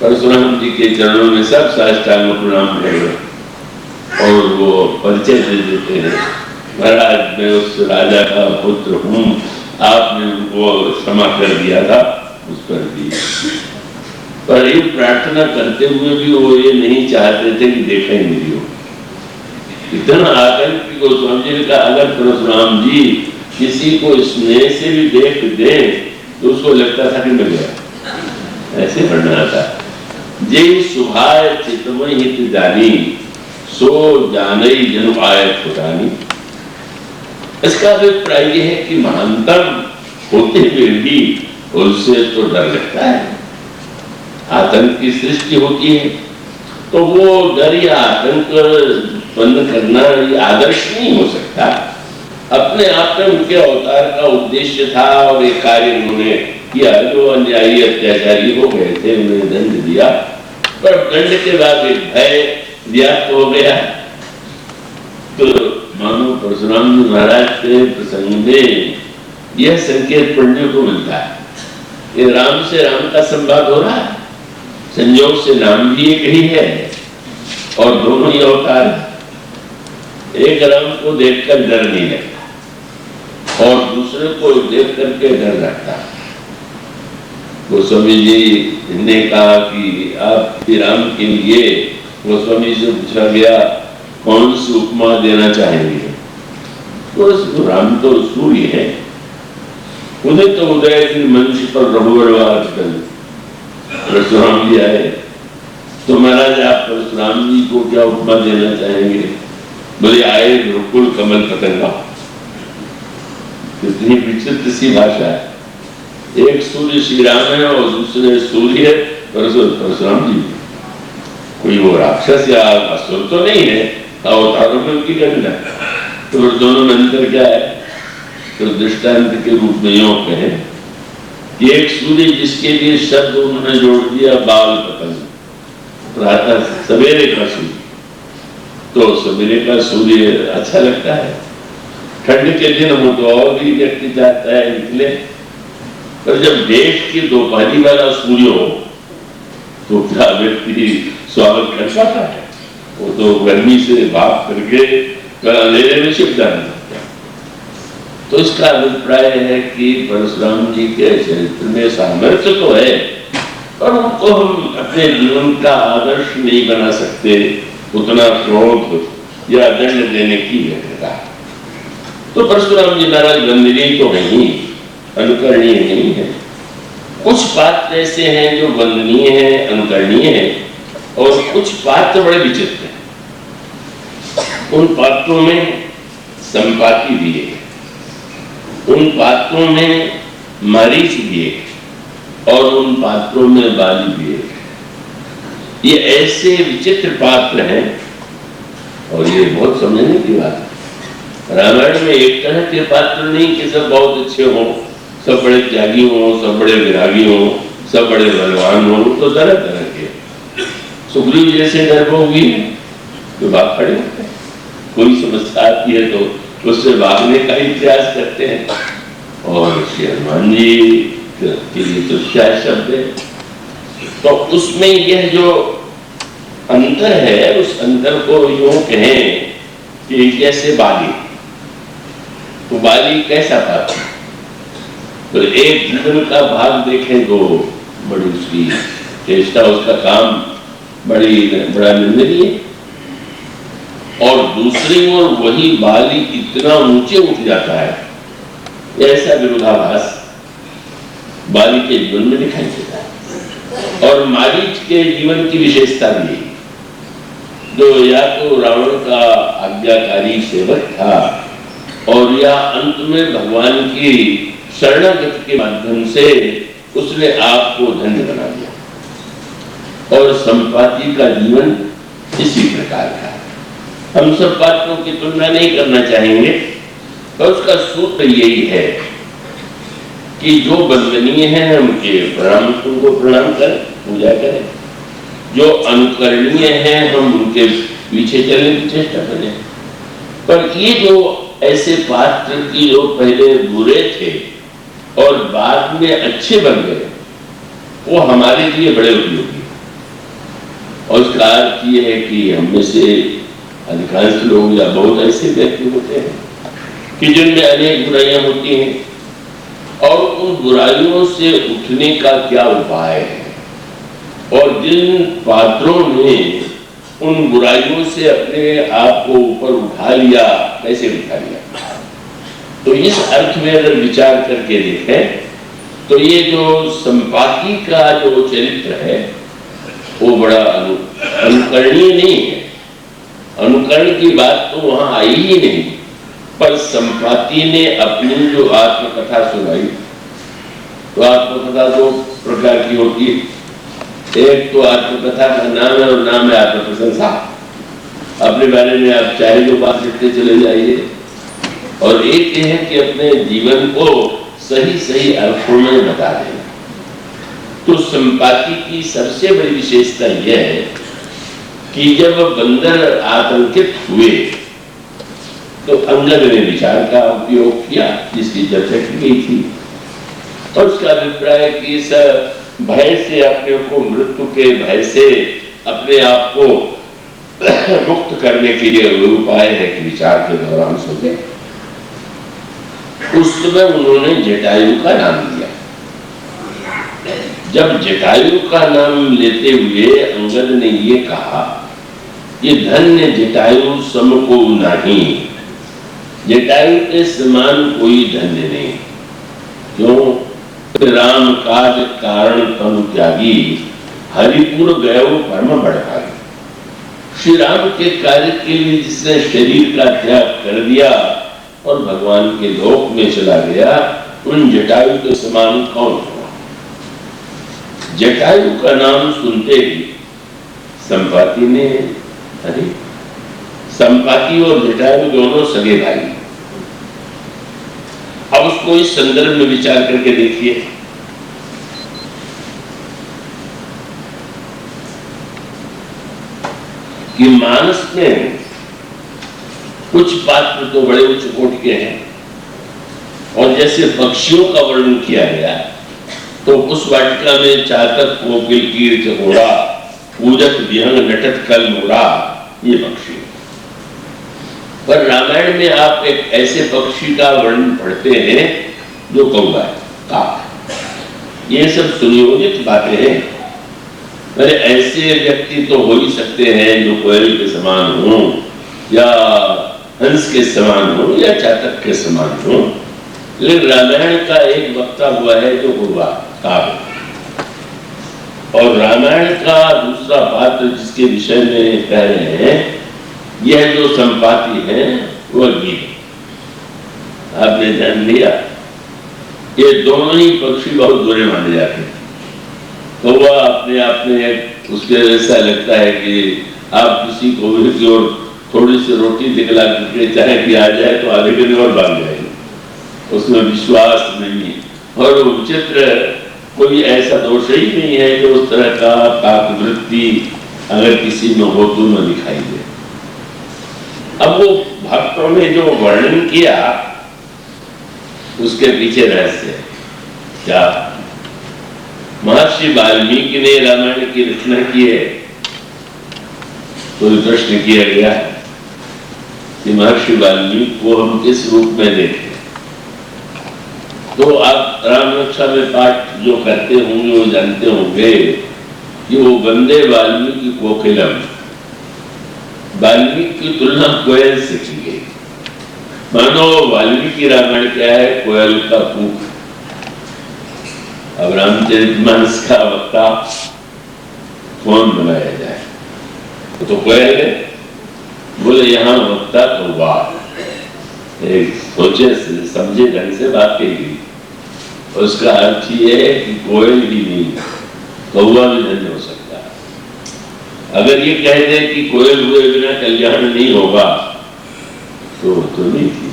परशुराम जी के चरणों में सब साष्टांग प्रणाम करें और वो परिचय दे देते हैं, महाराज मैं उस राजा का पुत्र हूँ, आपने उनको क्षमा कर दिया था उस पर भी। पर ये प्रार्थना करते हुए भी वो ये नहीं चाहते थे कि देखा ही नहीं हो। इतना आतंक की गोस्वामी जी ने कहा अगर परशुराम जी किसी को स्नेह से भी देख दे तो उसको लगता था कि मैं गया, ऐसे पढ़ना था। जे सुभाय चितमय हित जानी सो जानई जन आय खुदानी। इसका अभिप्राय यह है कि महानतम होते हुए भी उससे तो डर लगता है, आतंक की सृष्टि होती है, तो वो डर या आतंक उत्पन्न करना ये आदर्श नहीं हो सकता। अपने आप में उनके अवतार का उद्देश्य था और ये कार्य उन्होंने किया। जो अन्यायी अत्याचारी हो गए थे उन्हें दंड दिया, पर दंड के बाद एक भय व्याप्त हो गया। तो मानो परशुराम जी महाराज के प्रसंग में यह संकेत पढ़ने को मिलता है, ये राम से राम का संवाद हो रहा है, संयोग से नाम भी एक ही है और दोनों ही अवतार हैं। एक राम को देखकर डर नहीं लगता और दूसरे को देख करके डर लगता। गोस्वामी जी ने कहा कि आप श्री राम के लिए गोस्वामी से पूछा गया कौन सी उपमा देना चाहेंगे, तो राम तो सूर्य है, उन्हें तो उदय दिन मनुष्य पर रघुवर परशुराम जी आए, तो महाराज आप परशुराम जी को क्या उपमा देना चाहेंगे? बोले आए रुकुल कमल पतंगा। कितनी विचित्र सी भाषा है, एक सूर्य श्री राम है और दूसरे सूर्य परशुराम जी। कोई वो राक्षस या असुर तो नहीं है, अवतारों में उनकी घटना, तो दोनों में अंतर क्या है? तो दृष्टांत के रूप में यूं कहें कि एक सूर्य जिसके लिए शब्द उन्होंने जोड़ दिया बाल पतंग, प्रातः सवेरे का सूर्य, तो सवेरे का सूर्य अच्छा लगता है, ठंड के दिन हो तो और भी व्यक्ति चाहता है निकले। पर जब देश की दोपहरी वाला सूर्य हो तो क्या व्यक्ति स्वागत कर पाता है? वो तो गर्मी से भाप करके अंधेरे में छिप जाना लगता है। तो इसका अभिप्राय है कि परशुराम जी के चरित्र में सामर्थ्य तो है, पर उनको हम अपने जीवन का आदर्श नहीं बना सकते, उतना क्रोध या दंड देने की व्यग्रता। तो परशुराम जी महाराज वंदनीय तो नहीं, अनुकरणीय नहीं है। कुछ पात्र ऐसे हैं जो वंदनीय हैं, अनुकरणीय हैं, और कुछ पात्र बड़े विचित्र हैं। उन पात्रों में संपाति भी है, उन पात्रों में मारीच भी है, और उन पात्रों में बाली भी है। ये ऐसे विचित्र पात्र हैं, और ये बहुत समझने की बात है। रामायण में एक तरह के पात्र नहीं कि सब बहुत अच्छे हों, सब बड़े त्यागी हों, सब बड़े विरागी हों, सब बड़े बलवान हों, तो तरह तरह के। सुग्रीव जैसे नरभोगी तो भाग खड़े होते हैं, कोई समस्या आती है तो उससे भागने का ही प्रयास करते हैं। और श्री हनुमान जी के लिए तो क्या शब्द है। तो उसमें यह जो अंतर है, उस अंतर को यूं कहें कि जैसे बाली, तो बाली कैसा पात्र? तो एक जीवन का भाग देखें तो बड़ी उसकी चेष्टा, उसका काम बड़ा निर्णय, और दूसरी ओर वही बाली इतना ऊंचे उठ जाता है, ऐसा विरोधाभास बाली के जीवन में दिखाई देता है। और मारीच के जीवन की विशेषता भी, जो या तो रावण का आज्ञाकारी सेवक था, और या अंत में भगवान की शरणागति के माध्यम से उसने आपको धन्य बना दिया। और संपाति का जीवन इसी प्रकार का। हम सब पात्रों की तुलना नहीं करना चाहेंगे, पर उसका सूत्र यही है कि जो वंदनीय है उनके प्रणाम, उनको प्रणाम करें, पूजा करें। जो अनुकरणीय है हम उनके पीछे चलने की चेष्टा करें। पर ये जो ऐसे पात्र की जो पहले बुरे थे और बाद में अच्छे बन गए, वो हमारे लिए बड़े उपयोगी। और उसका अर्थ ये है कि हम में से अधिकांश लोग या बहुत ऐसे व्यक्ति होते हैं कि जिनमें अनेक बुराइयां होती हैं, और उन बुराइयों से उठने का क्या उपाय है, और जिन पात्रों ने उन बुराइयों से अपने आप को ऊपर उठा लिया, कैसे उठा लिया। तो इस अर्थ में अगर विचार करके देखें तो ये जो संपाति का जो चरित्र है वो बड़ा अनुकरणीय नहीं है। अनुकरण की बात तो वहां आई ही नहीं, पर संपाति ने अपनी जो आत्मकथा सुनाई, तो आत्मकथा दो प्रकार की होती है। एक तो आत्मकथा का नाम है और नाम है आत्मप्रशंसा, अपने बारे में आप चाहे जो बात लिखते चले जाइए। और एक है कि अपने जीवन को सही सही अर्थों में बता देना। तो संपाति की सबसे बड़ी विशेषता यह है कि जब बंदर आतंकित हुए तो अंगद ने विचार का उपयोग किया, जिसकी चर्चा की गई थी। और उसका अभिप्राय कि इस भय से, अपने को मृत्यु के भय से अपने आप को मुक्त करने के लिए उपाय है कि विचार के दौरान सोचे। उस समय उन्होंने जटायु का नाम लिया। जब जटायु का नाम लेते हुए अंगद ने ये कहा, ये धन्य जटायु सम को नहीं, जटायु के समान कोई धन्य नहीं। क्यों? राम काज कारण तनु त्यागी, हरिपुर गयो परम बढ़ाई। श्री राम के कार्य के लिए जिसने शरीर का त्याग कर दिया और भगवान के लोक में चला गया, उन जटायु के समान कौन हुआ? जटायु का नाम सुनते ही संपाति ने, अरे संपाति और जटायु दोनों सगे भाई। अब उसको इस संदर्भ में विचार करके देखिए कि मानस में कुछ पात्र तो बड़े उच्च कोटि के हैं, और जैसे पक्षियों का वर्णन किया गया तो उस वाटिका में चातक कोकिल कीर चकोड़ा पूजक विहंग नटत कल मोड़ा, ये पक्षी। पर रामायण में आप एक ऐसे पक्षी का वर्णन पढ़ते हैं जो कौवा है, काक। ये सब सुनियोजित बातें हैं। अरे ऐसे व्यक्ति तो हो ही सकते हैं जो कोयल के समान हो, या हंस के समान हो, या चातक के समान हो, लेकिन रामायण का एक वक्ता हुआ है जो कौवा, काक। और रामायण का दूसरा पात्र जिसके विषय में कह रहे हैं, यह जो संपाति है वह गीत। आपने ध्यान लिया, ये दोनों ही पक्षी बहुत बुरे माने जाते हैं। तो वह अपने आप में उसके ऐसा लगता है कि आप किसी को की ओर थोड़ी सी रोटी दिखला करके चाहे कि आ जाए तो आधे घंटे और भाग जाएंगे, उसमें विश्वास नहीं। और विचित्र कोई ऐसा दोष ही नहीं है जो उस तरह का काकवृत्ति अगर किसी में हो तो न दिखाई दे। अब वो भक्तों ने जो वर्णन किया उसके पीछे रहस्य क्या? महर्षि वाल्मीकि ने रामायण की रचना की है, तो प्रश्न किया गया कि महर्षि वाल्मीकि को हम किस रूप में देखें। तो आप राम रक्षा में पाठ जो करते होंगे वो जानते होंगे कि वो वंदे वाल्मीकि कोकिलम, वाल्मीकि की तुलना कोयल से की गई। मानो वाल्मीकि रामायण क्या है? कोयल का कूक। अब रामचरितमानस का वक्ता कौन बनाया जाए? तो कोयल है। बोले यहाँ वक्ता कौवा। एक सोचे समझे ढंग से बात कही, उसका अर्थ ये है कि कोयल ही नहीं, कौवा भी धन्य हो सकता है। अगर ये कह दे कि कोयल हुए बिना कल्याण नहीं होगा तो नहीं थी।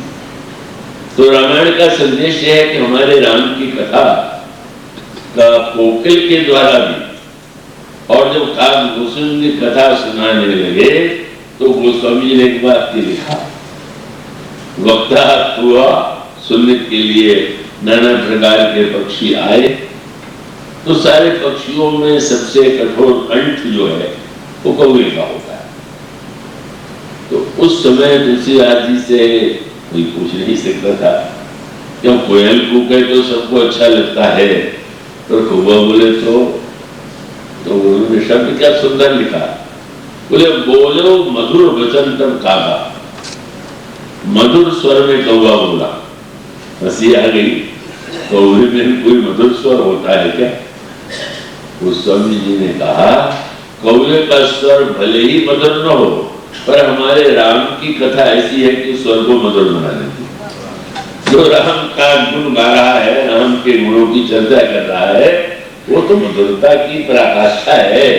तो रामायण का संदेश यह है कि हमारे राम की कथा का कोकिल के द्वारा भी, और जब काकभूषण की कथा सुनाने लगे तो गोस्वामी जी ने एक बात की लिखा, वक्ता हुआ सुनने के लिए नाना प्रकार के पक्षी आए, तो सारे पक्षियों में सबसे कठोर कंठ जो है वो कौवे का होता है। तो उस समय तुलसीदास जी से कोई पूछ नहीं सकता था, क्यों कोयल कूके तो सबको अच्छा लगता है, तो कौवा बोले तो उन्होंने शब्द क्या सुंदर लिखा, बोले बोलो मधुर वचन तब कागा, मधुर स्वर में कौवा बोला। हंसी आ गई, कौवे में कोई मधुर स्वर होता है क्या? उस स्वामी जी ने कहा कौवे का स्वर भले ही मधुर न हो, पर हमारे राम की कथा ऐसी है कि स्वर को मधुर बना देती। जो राम का गुण गा रहा है, राम के गुणों की चर्चा कर रहा है, वो तो मधुरता की पराकाष्ठा है।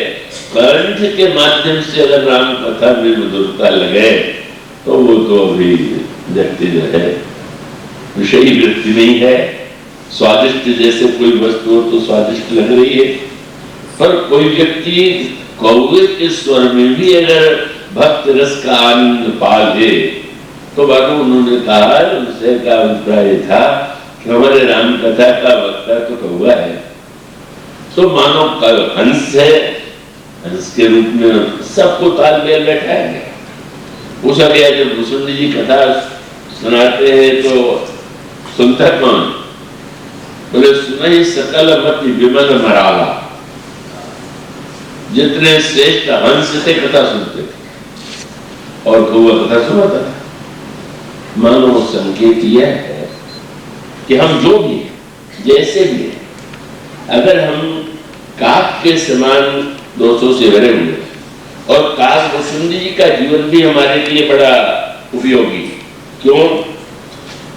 कंठ के माध्यम से अगर राम कथा में मधुरता लगे तो वो तो अभी व्यक्ति जो है विषयी व्यक्ति नहीं है। स्वादिष्ट जैसे कोई वस्तु हो तो स्वादिष्ट लग रही है, पर कोई व्यक्ति कौवे के स्वर में भी अगर भक्त रस का आनंद पा ले तो बाबू उन्होंने कहा, उनसे का अभिप्राय था कि हमारे राम कथा का वक्ता तो कौवा है, तो मानो हंस है, हंस के रूप में सबको तालमेल बैठाया गया। पूछा गया जब भूषण जी कथा सुनाते हैं तो सुनता कौन? बोले सुना ही सकल मति विमल मराला। जितने श्रेष्ठ हंस थे कथा सुनते थे और कौवा कथा सुनाता था। मानो संकेत यह है कि हम जो भी जैसे भी अगर हम काक के समान दोषों से भरे हुए, और काकभूषण जी का जीवन भी हमारे लिए बड़ा उपयोगी। क्यों?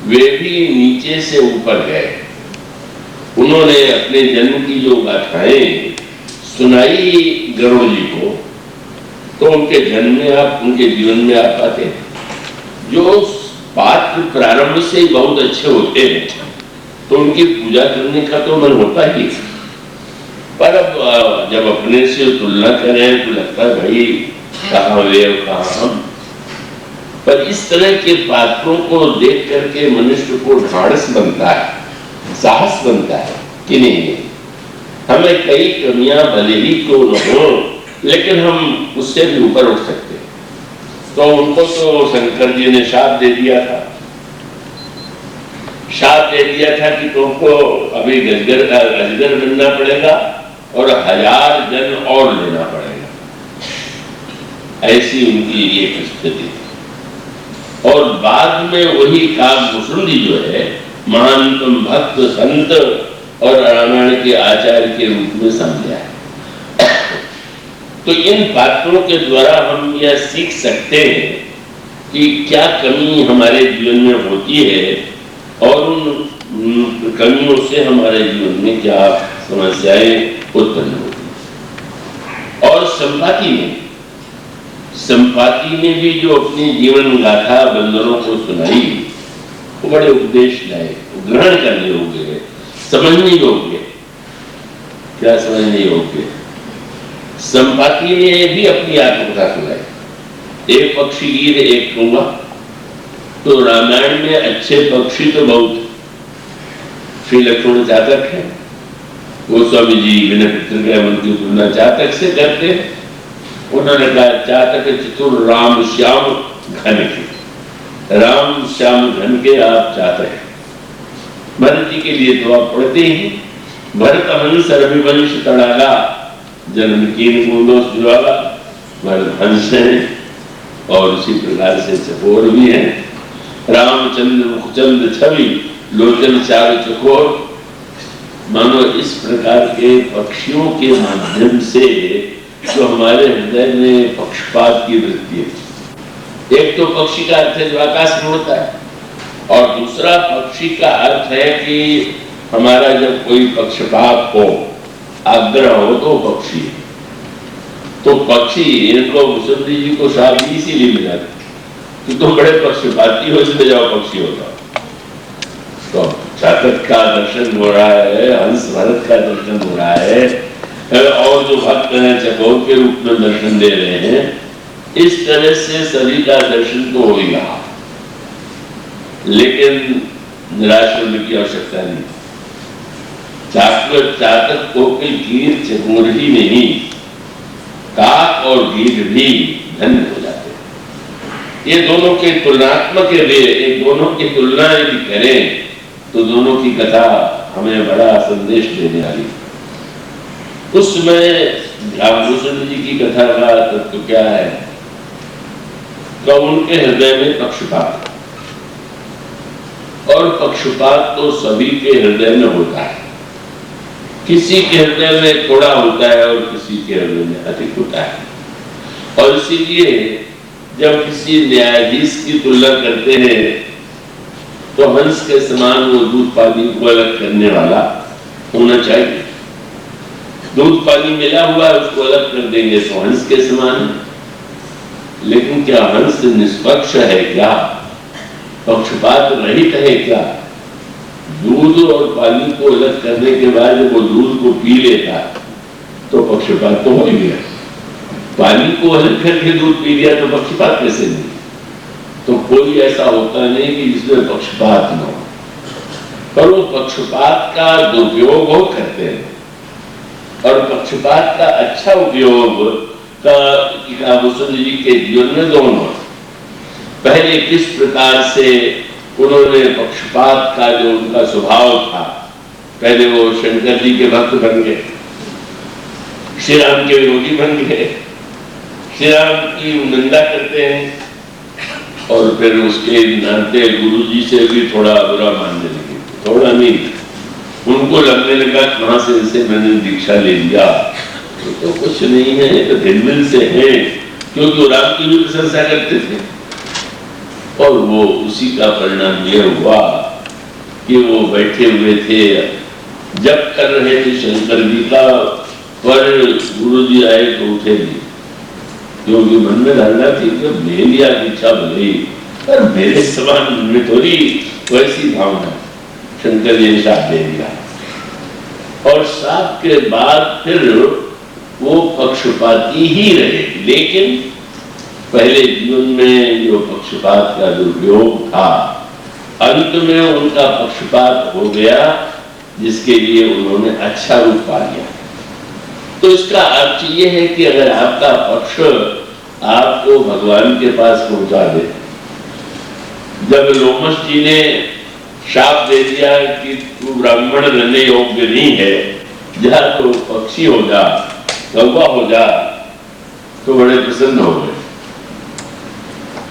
वे भी नीचे से ऊपर गए, उन्होंने अपने जन्म की जो गाथाएं सुनाई गरुड़ जी को, तो उनके जन्म में आप उनके जीवन में आप पाते हैं जो पात्र प्रारंभ से ही बहुत अच्छे होते हैं, तो उनकी पूजा करने का तो मन होता ही। पर अब जब अपने से तुलना करें तो लगता है भाई कहाँ वे और कहाँ हम। पर इस तरह के पात्रों को देख करके मनुष्य को ढाढ़स बनता है, साहस बनता है कि नहीं, हमें कई कमियां भले ही क्यों न हो, लेकिन हम उससे भी ऊपर उठ सकते हैं। तो उनको तो शंकर जी ने शाप दे दिया था, कि तुमको अभी अजगर बनना पड़ेगा और 1000 जन्म और लेना पड़ेगा। ऐसी उनकी एक स्थिति थी। और बाद में वही काकभूषुंडी जो है महानतम भक्त संत और रामायण के आचार्य के रूप में समझा है। तो इन पात्रों के द्वारा हम यह सीख सकते हैं कि क्या कमी हमारे जीवन में होती है और उन कमियों से हमारे जीवन में क्या समस्याएं उत्पन्न होती हैं। और संपाति ने भी जो अपनी जीवन गाथा बंदरों को सुनाई, वो बड़े उपदेश लाए, ग्रहण करने योग्य है, समझने योग्य। क्या समझने योग्य? संपाति ने भी अपनी आत्मकथा सुनाई। एक पक्षी गीत, एक कौवा। तो रामायण में अच्छे पक्षी तो बहुत, श्री लक्ष्मण चातक है, गोस्वामी जी विनय पुत्र के उनकी तुलना चातक से करते। उन्होंने कहा चातक चतुर राम श्याम घन के, राम श्याम घन के आप चातक हैं। भरत जी के लिए तो आप पढ़ते ही, भरत हंस रविवंश तड़ागा, जन्म कीन कुंडोस जुड़ागा। भरत हंस है और उसी प्रकार से चकोर भी है। रामचंद्र मुखचंद्र छवि, लोचन चारु चकोर। मानो इस प्रकार के पक्षियों के माध्यम से जो हमारे हृदय में पक्षपात की वृत्ति है। एक तो पक्षी का अर्थ है जो आकाश में होता है, और दूसरा पक्षी का अर्थ है कि हमारा जब कोई पक्षपात हो, आग्रह हो, तो पक्षी। तो पक्षी, इनको मुसंदी जी को शाप इसीलिए मिला कि तुम बड़े पक्षपाती हो, इसलिए जाओ पक्षी होगा। तो चातक का दर्शन हो रहा है, हंस भरत का दर्शन हो रहा है, और जो भक्त हैं चकोर के रूप में दर्शन दे रहे हैं। इस तरह से सभी का दर्शन तो हो ही रहा, लेकिन निराश होने की आवश्यकता नहीं। चातक को गिर चकोर ही नहीं, काक और गिर भी धन्य हो जाते हैं। ये दोनों के तुलनात्मक है, एक दोनों की तुलना यदि करें तो दोनों की कथा हमें बड़ा संदेश देने वाली। उसमें काकभूषुंडी जी की कथा का तत्व क्या है? तो उनके हृदय में पक्षपात, और पक्षपात तो सभी के हृदय में होता है। किसी के हृदय में थोड़ा होता है और किसी के हृदय में अधिक होता है। और इसीलिए जब किसी न्यायाधीश की तुलना करते हैं तो हंस के समान वो दूध पानी को अलग करने वाला होना चाहिए। दूध पानी मिला हुआ है, उसको अलग कर देंगे तो हंस के समान है। लेकिन क्या हंस निष्पक्ष है? क्या पक्षपात रहित है? क्या दूध और पानी को अलग करने के बाद जब वो दूध को पी लेता तो पक्षपात तो हो ही गया। पानी को अलग करके दूध पी लिया तो पक्षपात कैसे नहीं? तो कोई ऐसा होता नहीं कि जिसमें पक्षपात न हो, पर वो पक्षपात का दुरुपयोग हो करते हैं। और पक्षपात का अच्छा उपयोग काकभूषुंडी जी के जीवन में दोनों। पहले किस प्रकार से उन्होंने पक्षपात का जो उनका स्वभाव था, पहले वो शंकर जी के भक्त बन गए, श्री राम के विरोधी बन गए, श्री राम की निंदा करते हैं, और फिर उसके नाते गुरु जी से भी थोड़ा बुरा मानने लगे। थोड़ा नहीं, उनको लगने लगा कहां से इसे मैंने दीक्षा ले लिया, तो कुछ नहीं है, तो दिल से है, क्योंकि वो राम की भी प्रशंसा करते थे। और वो उसी का परिणाम यह हुआ कि वो बैठे हुए थे, जब कर रहे थे शंकर जी का, पर गुरु जी आए तो उठे नहीं, क्योंकि मन में धारणा थी कि ले लिया दीक्षा भले, पर मेरे समान में थोड़ी वैसी भावना। शंकर जी ने साथ दे दिया, और साथ के बाद फिर वो पक्षपाती ही रहे, लेकिन पहले जीवन में जो पक्षपात का दुरुपयोग था, अंत में उनका पक्षपात हो गया, जिसके लिए उन्होंने अच्छा रूप पा लिया। तो इसका अर्थ ये है कि अगर आपका पक्ष आपको भगवान के पास पहुंचा दे, जब लोमस जी ने शाप दे दिया कि तू ब्राह्मण रहने योग्य नहीं है, जा तो पक्षी हो जा, कौवा हो जा, तो बड़े प्रसन्न हो गए।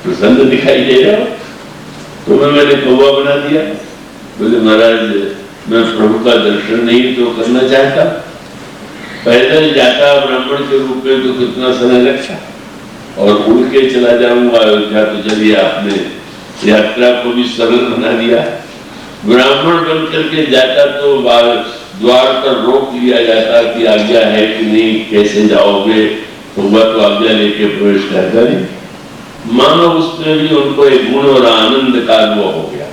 प्रसन्न दिखाई दे रहा, तो मैंने कौवा बना दिया। बोले महाराज मैं प्रभु का दर्शन नहीं तो करना चाहता, पैदल जाता ब्राह्मण के रूप में तो कितना समय लगता, और उड़ के चला जाऊंगा अयोध्या, तो चलिए आपने यात्रा को भी सरल बना दिया। ब्राह्मण बन करके जाता तो द्वार पर रोक लिया जाता कि आज्ञा है कि नहीं, कैसे जाओगे, होगा तो आज्ञा लेके प्रवेश करता नहीं। मानो उसमें भी उनको एक गुण और आनंद का अनुभव हो गया,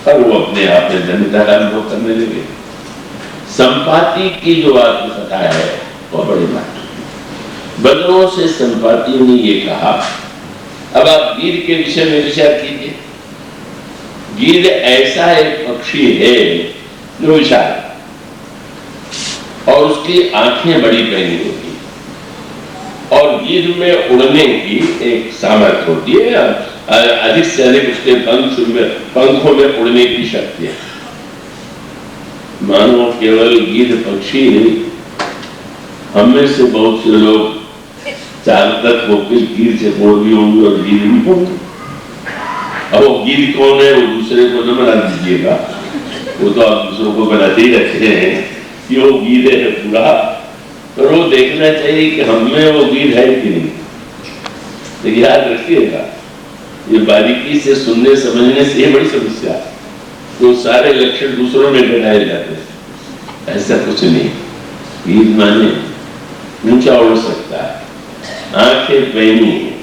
और वो अपने आप में धन्यता का अनुभव करने लगे। संपाति की जो आत्मकथा है वह बड़ी महत्वपूर्ण। बदलों से संपाति ने ये कहा, अब आप गिर के विषय में विचार कीजिए। गिर ऐसा एक पक्षी है जो विशाल और उसकी आंखें बड़ी पहनी होती है, और गिर में उड़ने की एक सामर्थ्य होती है, अधिक से अधिक उसके पंखों में उड़ने की शक्ति है। मानो केवल गिर पक्षी, हम में से बहुत से लोग चालक होकर गिर से बोल भी होंगे और गिर भी होंगे। अब वो गिर कौन है, वो दूसरे को न बना दीजिएगा, वो तो आप दूसरों को बनाते ही रहते हैं कि वो गिर है पूरा, पर वो देखना चाहिए कि हम में वो गिर है कि नहीं। तो याद रखिएगा, ये बारीकी से सुनने समझने से ये बड़ी समस्या, तो सारे लक्षण दूसरों में घटाए जाते हैं। ऐसा कुछ नहीं। गिर माने ऊंचा उड़ सकता है, आंखें पहनी है,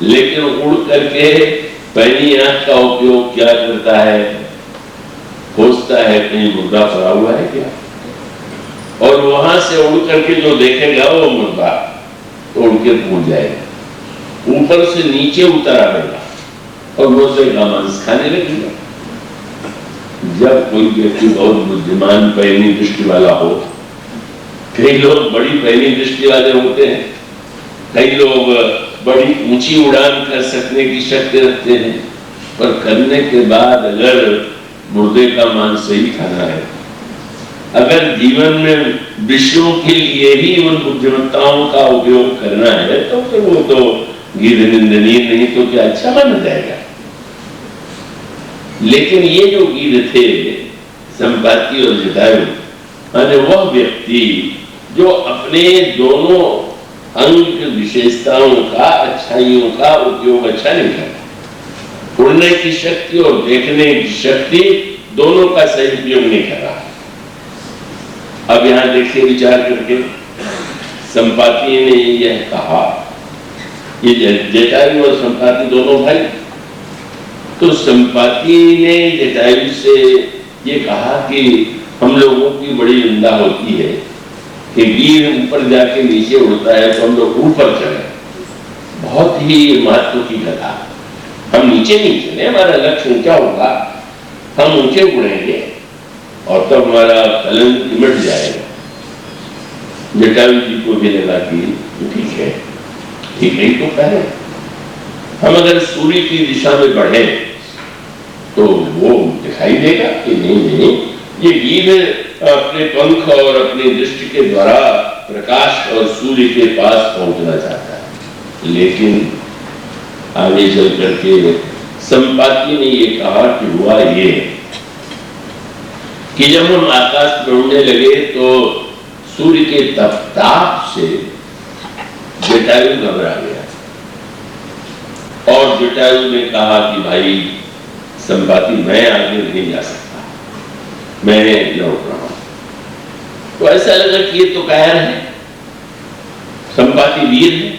लेकिन उड़ करके पहनी आंख का उपयोग क्या करता है, खोजता है कहीं मुर्गा पड़ा हुआ है क्या, और वहां से उड़ करके जो देखेगा वो मुर्गा तो उड़ के पहुंच जाएगा, ऊपर से नीचे उतर आएगा और वो देगा मांस खाने लगेगा। जब कोई व्यक्ति बहुत बुद्धिमान पहली दृष्टि वाला हो, कई लोग बड़ी पहली दृष्टि वाले होते हैं, कई लोग बड़ी ऊंची उड़ान कर सकने की शक्ति रखते हैं, पर करने के बाद अगर मुर्दे का मांस सही खाना है, अगर जीवन में विषयों के लिए ही उन बुद्धिमत्ताओं का उपयोग करना है, तो फिर वो तो गिर निंदनीय नहीं तो क्या अच्छा माना जाएगा। लेकिन ये जो गिर थे संपाति और जटायु, माने वह व्यक्ति जो अपने दोनों अंग विशेषताओं का, अच्छाइयों का उपयोग अच्छा नहीं करता, उड़ने की शक्ति और देखने की शक्ति दोनों का सही उपयोग नहीं कर रहा। अब यहां देखिए विचार करके, संपाति ने यह कहा, ये जटायु और संपाति दोनों भाई, तो संपाति ने जटायु से ये कहा कि हम लोगों की बड़ी निंदा होती है कि गिर ऊपर जाके नीचे उड़ता है तो हम लोग ऊपर चले, बहुत ही महत्व की कथा। हम नीचे नहीं चले, हमारा लक्ष्य ऊंचा होगा, हम ऊंचे उड़ेंगे और तब हमारा कलंक मिट जाएगा। जटायु जी को भी लगा कि ठीक है ही तो कहे, हम अगर सूर्य की दिशा में बढ़े तो वो दिखाई देगा कि नहीं, ये गिर अपने पंख और अपनी दृष्टि के द्वारा प्रकाश और सूर्य के पास पहुंचना चाहता है। लेकिन आगे चल करके संपाति ने ये कहा कि हुआ ये कि जब हम आकाश में उड़ने लगे तो सूर्य के ताप से जटायु घबरा गया, और जटायु ने कहा कि भाई संपाति मैं आगे नहीं जा सकता, मैं लौट रहा हूं। तो ऐसा लगा कि ये तो कायर है, संपाति वीर है,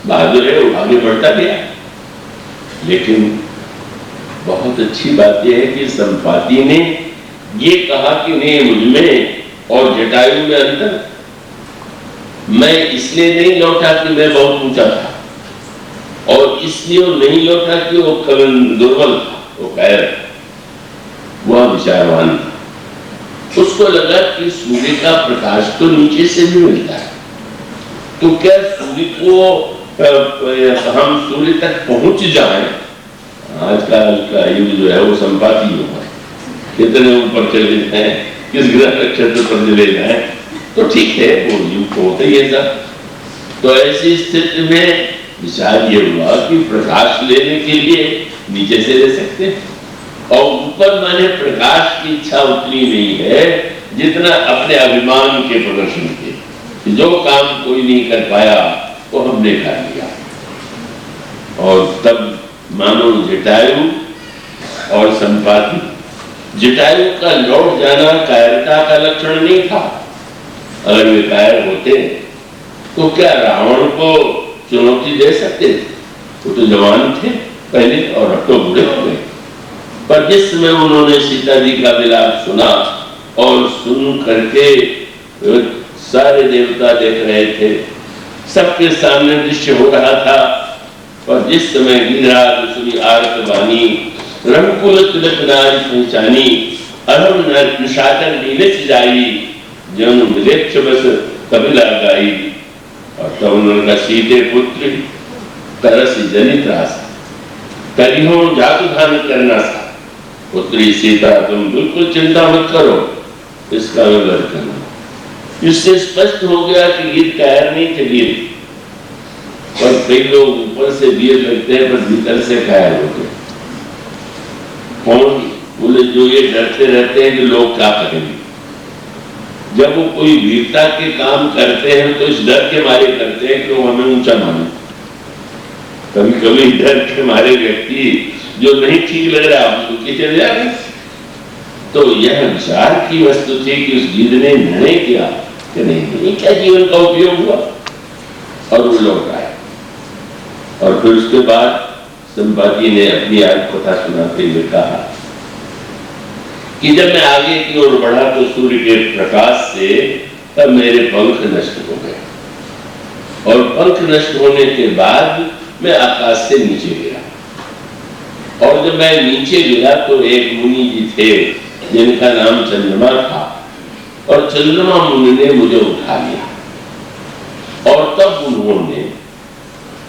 बहादुर है, वो आगे बढ़ता गया। लेकिन बहुत अच्छी बात यह है कि संपाति ने ये कहा कि नहीं, मुझमें और जटायु में अंतर, मैं इसलिए नहीं लौटा कि मैं बहुत ऊंचा था, इसलिए वो नहीं लौटा कि वो करण दुर्बल था, वो कायर, वह विचारवान था। उसको लगा कि सूर्य का प्रकाश तो नीचे से भी मिलता है, तो क्या सूर्य को हम सूर्य तक पहुंच जाएं। आजकल का युग जो है वो संपाती युग है, कितने ऊपर चले जाए, किस ग्रह नक्षत्र पर चले जाए, तो ठीक है, वो युग तो होता ही है सब। तो ऐसी स्थिति में विचार ये हुआ कि प्रकाश लेने के लिए नीचे से ले सकते हैं, और ऊपर माने प्रकाश की इच्छा उतनी नहीं है जितना अपने अभिमान के प्रदर्शन के, जो काम कोई नहीं कर पाया वो हमने कर लिया। और तब मानो जटायु और संपाति, जटायु का लौट जाना कायरता का लक्षण नहीं था। अगर वे कायर होते तो क्या रावण को चुनौती दे सकते थे? वो तो जवान थे पहले और अब तो बूढ़े हो गए। पर जिस समय उन्होंने सीता जी का विलाप सुना और सुन करके सारे देवता देख रहे थे, सबके सामने दृश्य हो रहा था, और जिस समय गिरिराज सुनी आर्त वाणी, रंगकुल तिलक नारी पहचानी, अरम निशाचर नीलेच जाई, जन मृक्ष बस कपिला गाई। और तब उन्होंने कहा, सीते पुत्र तरस जनित रासा, करिहो जातु धान करना सा। पुत्री सीता तुम बिल्कुल चिंता मत करो, इसका मैं वर करूंगा। इससे स्पष्ट हो गया कि गीत कायर नहीं थे वीर, और कई लोग ऊपर से वीर लगते हैं पर भीतर से कायर होते हैं। कौन? बोले जो ये डरते रहते हैं कि लोग क्या करेंगे। जब वो कोई वीरता के काम करते हैं तो इस डर के मारे करते हैं कि लोग हमें ऊंचा माने। कभी कभी डर के मारे व्यक्ति जो नहीं ठीक लग रहा है उसको चले जा रहे। तो यह विचार की वस्तु थी कि उस गीत ने निर्णय किया कि नहीं, क्या जीवन का उपयोग हुआ, और वो लौट आए। और फिर उसके बाद संपाति ने अपनी आत्मकथा सुनाते हुए कहा कि जब मैं आगे की ओर बढ़ा तो सूर्य के प्रकाश से तब मेरे पंख नष्ट हो गए, और पंख नष्ट होने के बाद मैं आकाश से नीचे गिरा। और जब मैं नीचे गिरा तो एक मुनि जी थे जिनका नाम चंद्रमा था, और चंद्रमा मुनि ने मुझे उठा लिया, और तब उन्होंने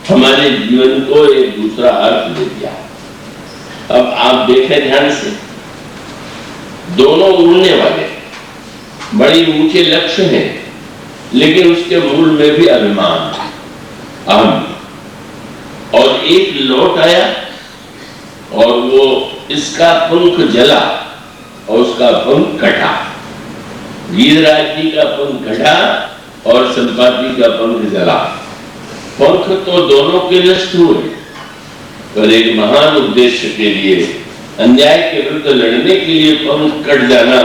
हमारे जीवन को एक दूसरा अर्थ दे दिया। अब आप देखें ध्यान से, दोनों उड़ने वाले बड़ी ऊंचे लक्ष्य हैं, लेकिन उसके मूल में भी अभिमान, अहम। और एक लौट आया और वो इसका पंख जला और उसका पंख कटा। गिरिराज जी का पंख कटा और संपाति का पंख जला। पंख तो दोनों के नष्ट हुए, पर एक महान उद्देश्य के लिए, अन्याय के विरुद्ध लड़ने के लिए पंख कट जाना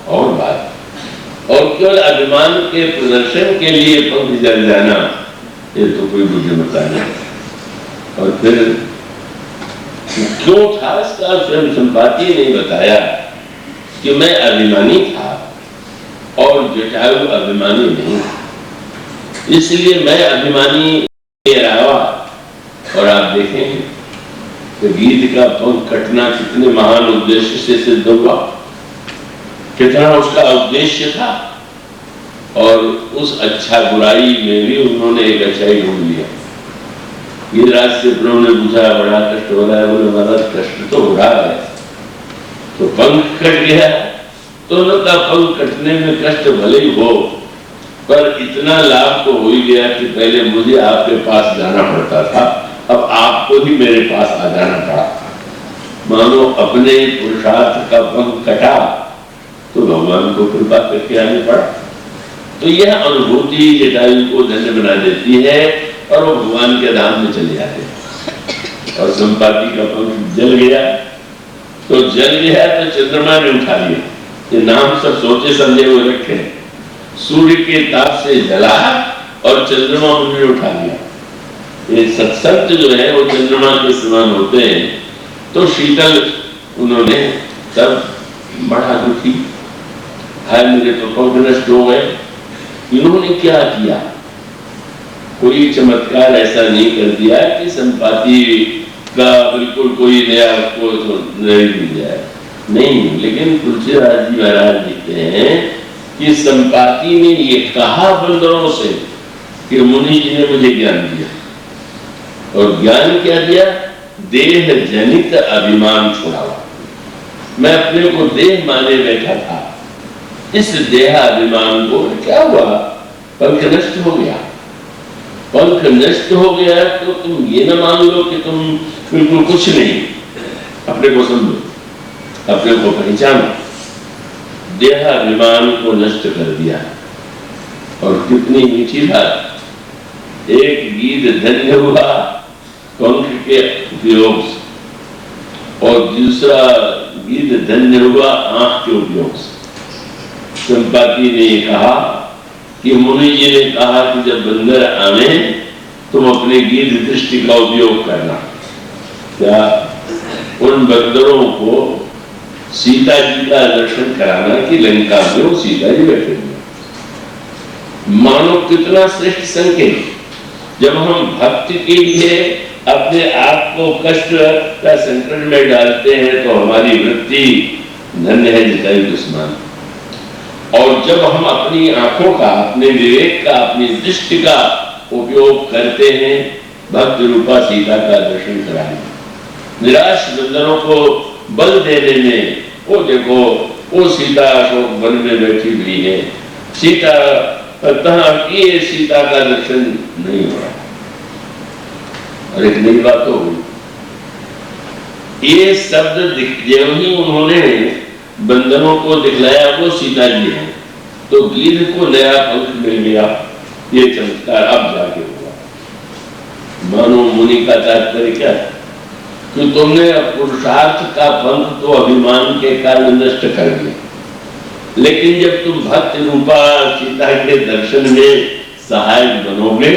और बात, और केवल अभिमान के प्रदर्शन के लिए पंख जल जाना, ये तो कोई बुद्धिमत्ता नहीं। और फिर क्यों था इसका स्वयं संपाति ने बताया कि मैं अभिमानी था और जटायु अभिमानी नहीं, इसलिए मैं अभिमानी रहा। और आप देखेंगे तो गीत का पंख कटना कितने महान उद्देश्य से सिद्ध हुआ, कितना उसका उद्देश्य था, और उस अच्छा बुराई में भी उन्होंने एक अच्छाई ढूंढ लिया। गिरिराज से प्रभु ने पूछा, बड़ा कष्ट हो रहा है? बोले, महाराज कष्ट तो हो रहा है, तो पंख कट गया। तो उनका पंख कटने में कष्ट भले ही हो, पर इतना लाभ तो हो ही गया कि पहले मुझे आपके पास जाना पड़ता था, अब आपको ही मेरे पास आ जाना पड़ा। मानो अपने पुरुषार्थ का पंख कटा तो भगवान को कृपा करके आने पड़ा। तो यह अनुभूति जटायु को धन्य बना देती है, और वो भगवान के धाम में चले जाते हैं। और संपाति का पंख जल गया, तो जल गया तो चंद्रमा ने उठा लिया। ये नाम सब सोचे समझे हुए रखे, सूर्य के ताप से जला और चंद्रमा उन्होंने उठा लिया। ये सत्संग जो है वो चंद्रमा के समान होते हैं। तो शीतल उन्होंने तब बड़ा दुखी, हाय मेरे तो पंख नष्ट हो गए। इन्होंने क्या किया? कोई चमत्कार ऐसा नहीं कर दिया कि संपाति का बिल्कुल कोई नया आपको नहीं मिल जाए, नहीं। लेकिन तुलसीदास जी महाराज लिखते हैं कि संपाति ने ये कहा बंदरों से कि मुनि जी ने मुझे ज्ञान दिया, और ज्ञान क्या दिया? देह जनित अभिमान छुड़ावा। मैं अपने को देह माने बैठा था, इस देह अभिमान को क्या हुआ? पंख नष्ट हो गया। पंख नष्ट हो गया तो तुम ये ना मान लो कि तुम बिल्कुल कुछ नहीं। अपने को समझो, अपने को पहचानो। देह अभिमान को नष्ट कर दिया। और कितनी मीठी बात, एक गीत धन्य हुआ पंख के उपयोग से, और दूसरा गीत धन्य हुआ आंख के उपयोग से। संपाति ने कहा कि मुनि जी ने कहा कि जब बंदर आवे तुम अपने गीत दृष्टि का उपयोग करना। क्या उन बंदरों को सीता जी का दर्शन कराना कि लंका में वो सीता जी बैठे हुए। मानो कितना श्रेष्ठ संकेत। जब हम भक्ति के लिए अपने आप को कष्ट का संकट में डालते हैं तो हमारी वृत्ति धन्य है जिताई दुश्मन। और जब हम अपनी आंखों का, अपने विवेक का, अपनी दृष्टि का उपयोग करते हैं भक्त रूपा सीता का दर्शन कराने, निराश बंदरों को बल देने में, वो देखो वो सीता अशोक वन में बैठी हुई है, सीता ये सीता का दर्शन नहीं हो रहा। और एक नई बात हो गई, ये शब्द जो ही उन्होंने बंदरों को दिखलाया वो सीता जी है, तो गिद्ध को नया पंख मिल गया। ये चमत्कार अब जाके हुआ। मानो मुनि का तात्पर्य क्या है कि तुमने पुरुषार्थ का पंख तो अभिमान के कारण नष्ट कर दिया, लेकिन जब तुम भक्त रूपा सीता के दर्शन में सहायक बनोगे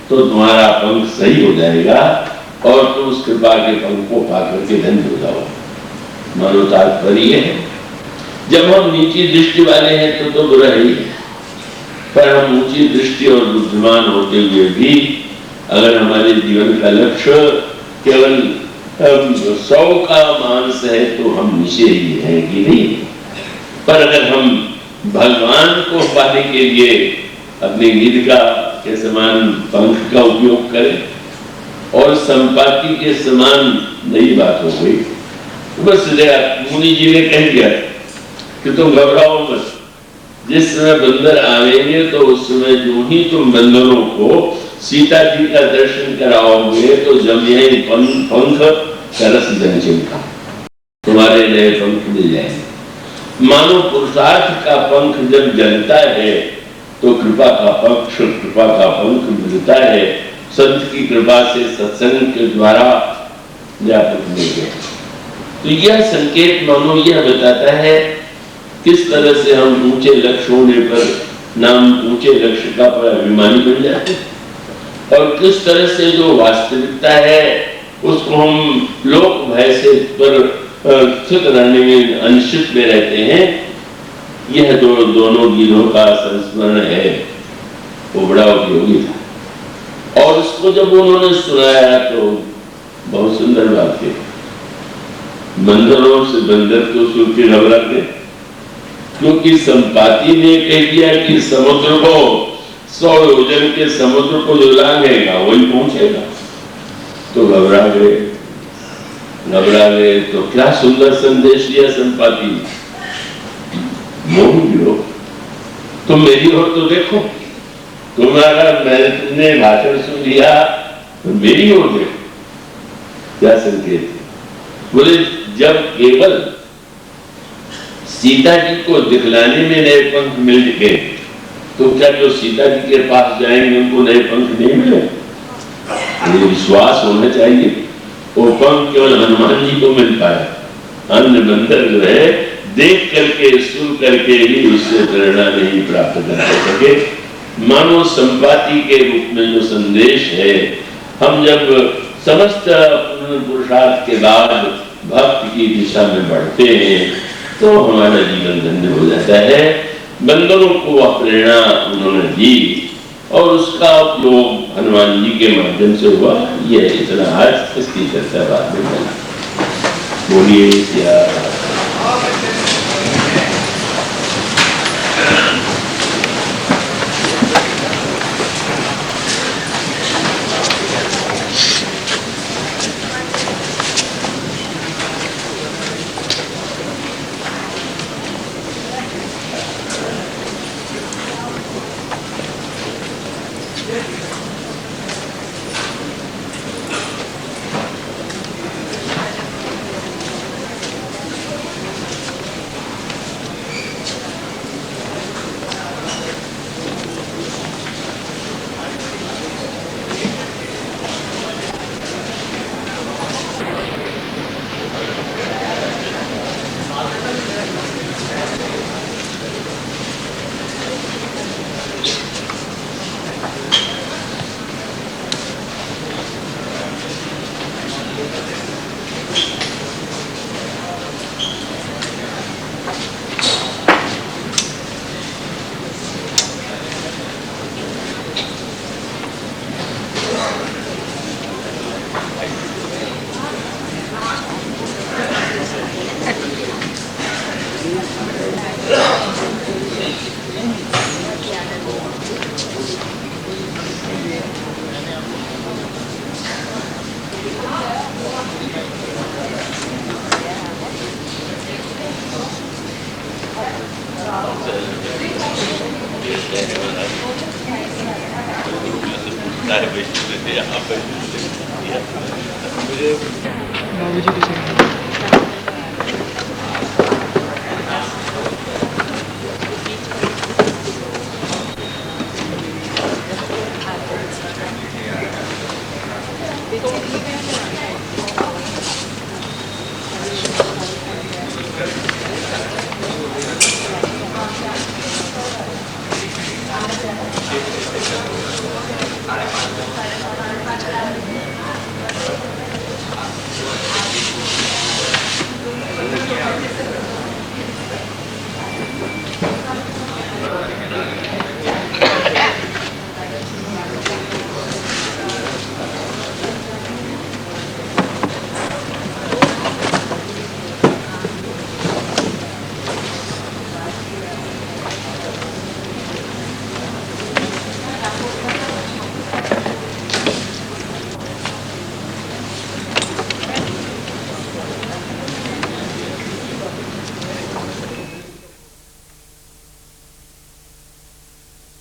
तो तुम्हारा पंख सही हो जाएगा और तुम उस कृपा के पंख को पाकर के धन्य हो जाओगे। मानो तात्पर्य है, जब हम नीची दृष्टि वाले हैं तो बुरा ही है, पर हम ऊंची दृष्टि और बुद्धिमान होते हुए भी अगर हमारे जीवन का लक्ष्य केवल 100 का मांस है तो हम नीचे ही हैं कि नहीं। पर अगर हम भगवान को पाने के लिए अपने गिद्ध का के समान पंख का उपयोग करें और संपाति के समान नई बात हो गई। बस मुनि जी ने कह दिया कि तुम घबराओ मत, जिस समय बंदर आवेंगे तो उस समय जो ही तुम बंदरों को सीता जी का दर्शन कराओगे तो जब यह पंख करस जनचिंता तुम्हारे नए पंख मिल जाएंगे। मानो पुरुषार्थ का पंख जब जलता है तो कृपा का पंख मिलता है। संत की कृपा से सत्संग के द्वारा व्यापक मिल गया। तो यह संकेत मानो यह बताता है किस तरह से हम ऊंचे लक्ष्य होने पर नाम ऊंचे लक्ष्य का अभिमानी बन जाते और किस तरह से जो वास्तविकता है उसको हम लोक भय से पर स्थित रहने में अनिश्चित में रहते हैं। यह दोनों गीतों का संस्मरण है, वो बड़ा उपयोगी था। और उसको जब उन्होंने सुनाया तो बहुत सुंदर बात है। बंदरों से बंदर तो सुन के घबरा गए, क्योंकि संपाति ने कह दिया कि समुद्र को 100 योजन के समुद्र को जो लांघेगा वही पहुंचेगा। तो घबरा गए तो क्या सुंदर संदेश दिया संपाति ने। मोह गिरो, तुम मेरी ओर तो देखो, तुमने भाषण सुन लिया तो मेरी ओर देखो। क्या संकेत? बोले जब केवल सीता जी को दिखलाने में नए पंख मिल गए तो क्या जो सीता जी के पास जाएंगे उनको नए पंख नहीं मिले? ये विश्वास होना चाहिए। वो पंख केवल हनुमान जी को मिल पाया, अन्य बंदर जो है देख करके सुन करके भी उससे प्रेरणा नहीं प्राप्त कर सके। मानो संपाति के रूप में जो संदेश है, हम जब समस्त पुरुषार्थ के बाद भक्त की दिशा में बढ़ते हैं तो हमारा जीवन धन्य हो जाता है। बंदरों को वह प्रेरणा उन्होंने दी और उसका उपयोग हनुमान जी के माध्यम से हुआ। ये इतना आज इसकी चर्चा बाद में बना। बोलिए क्या मुझे बाबूजी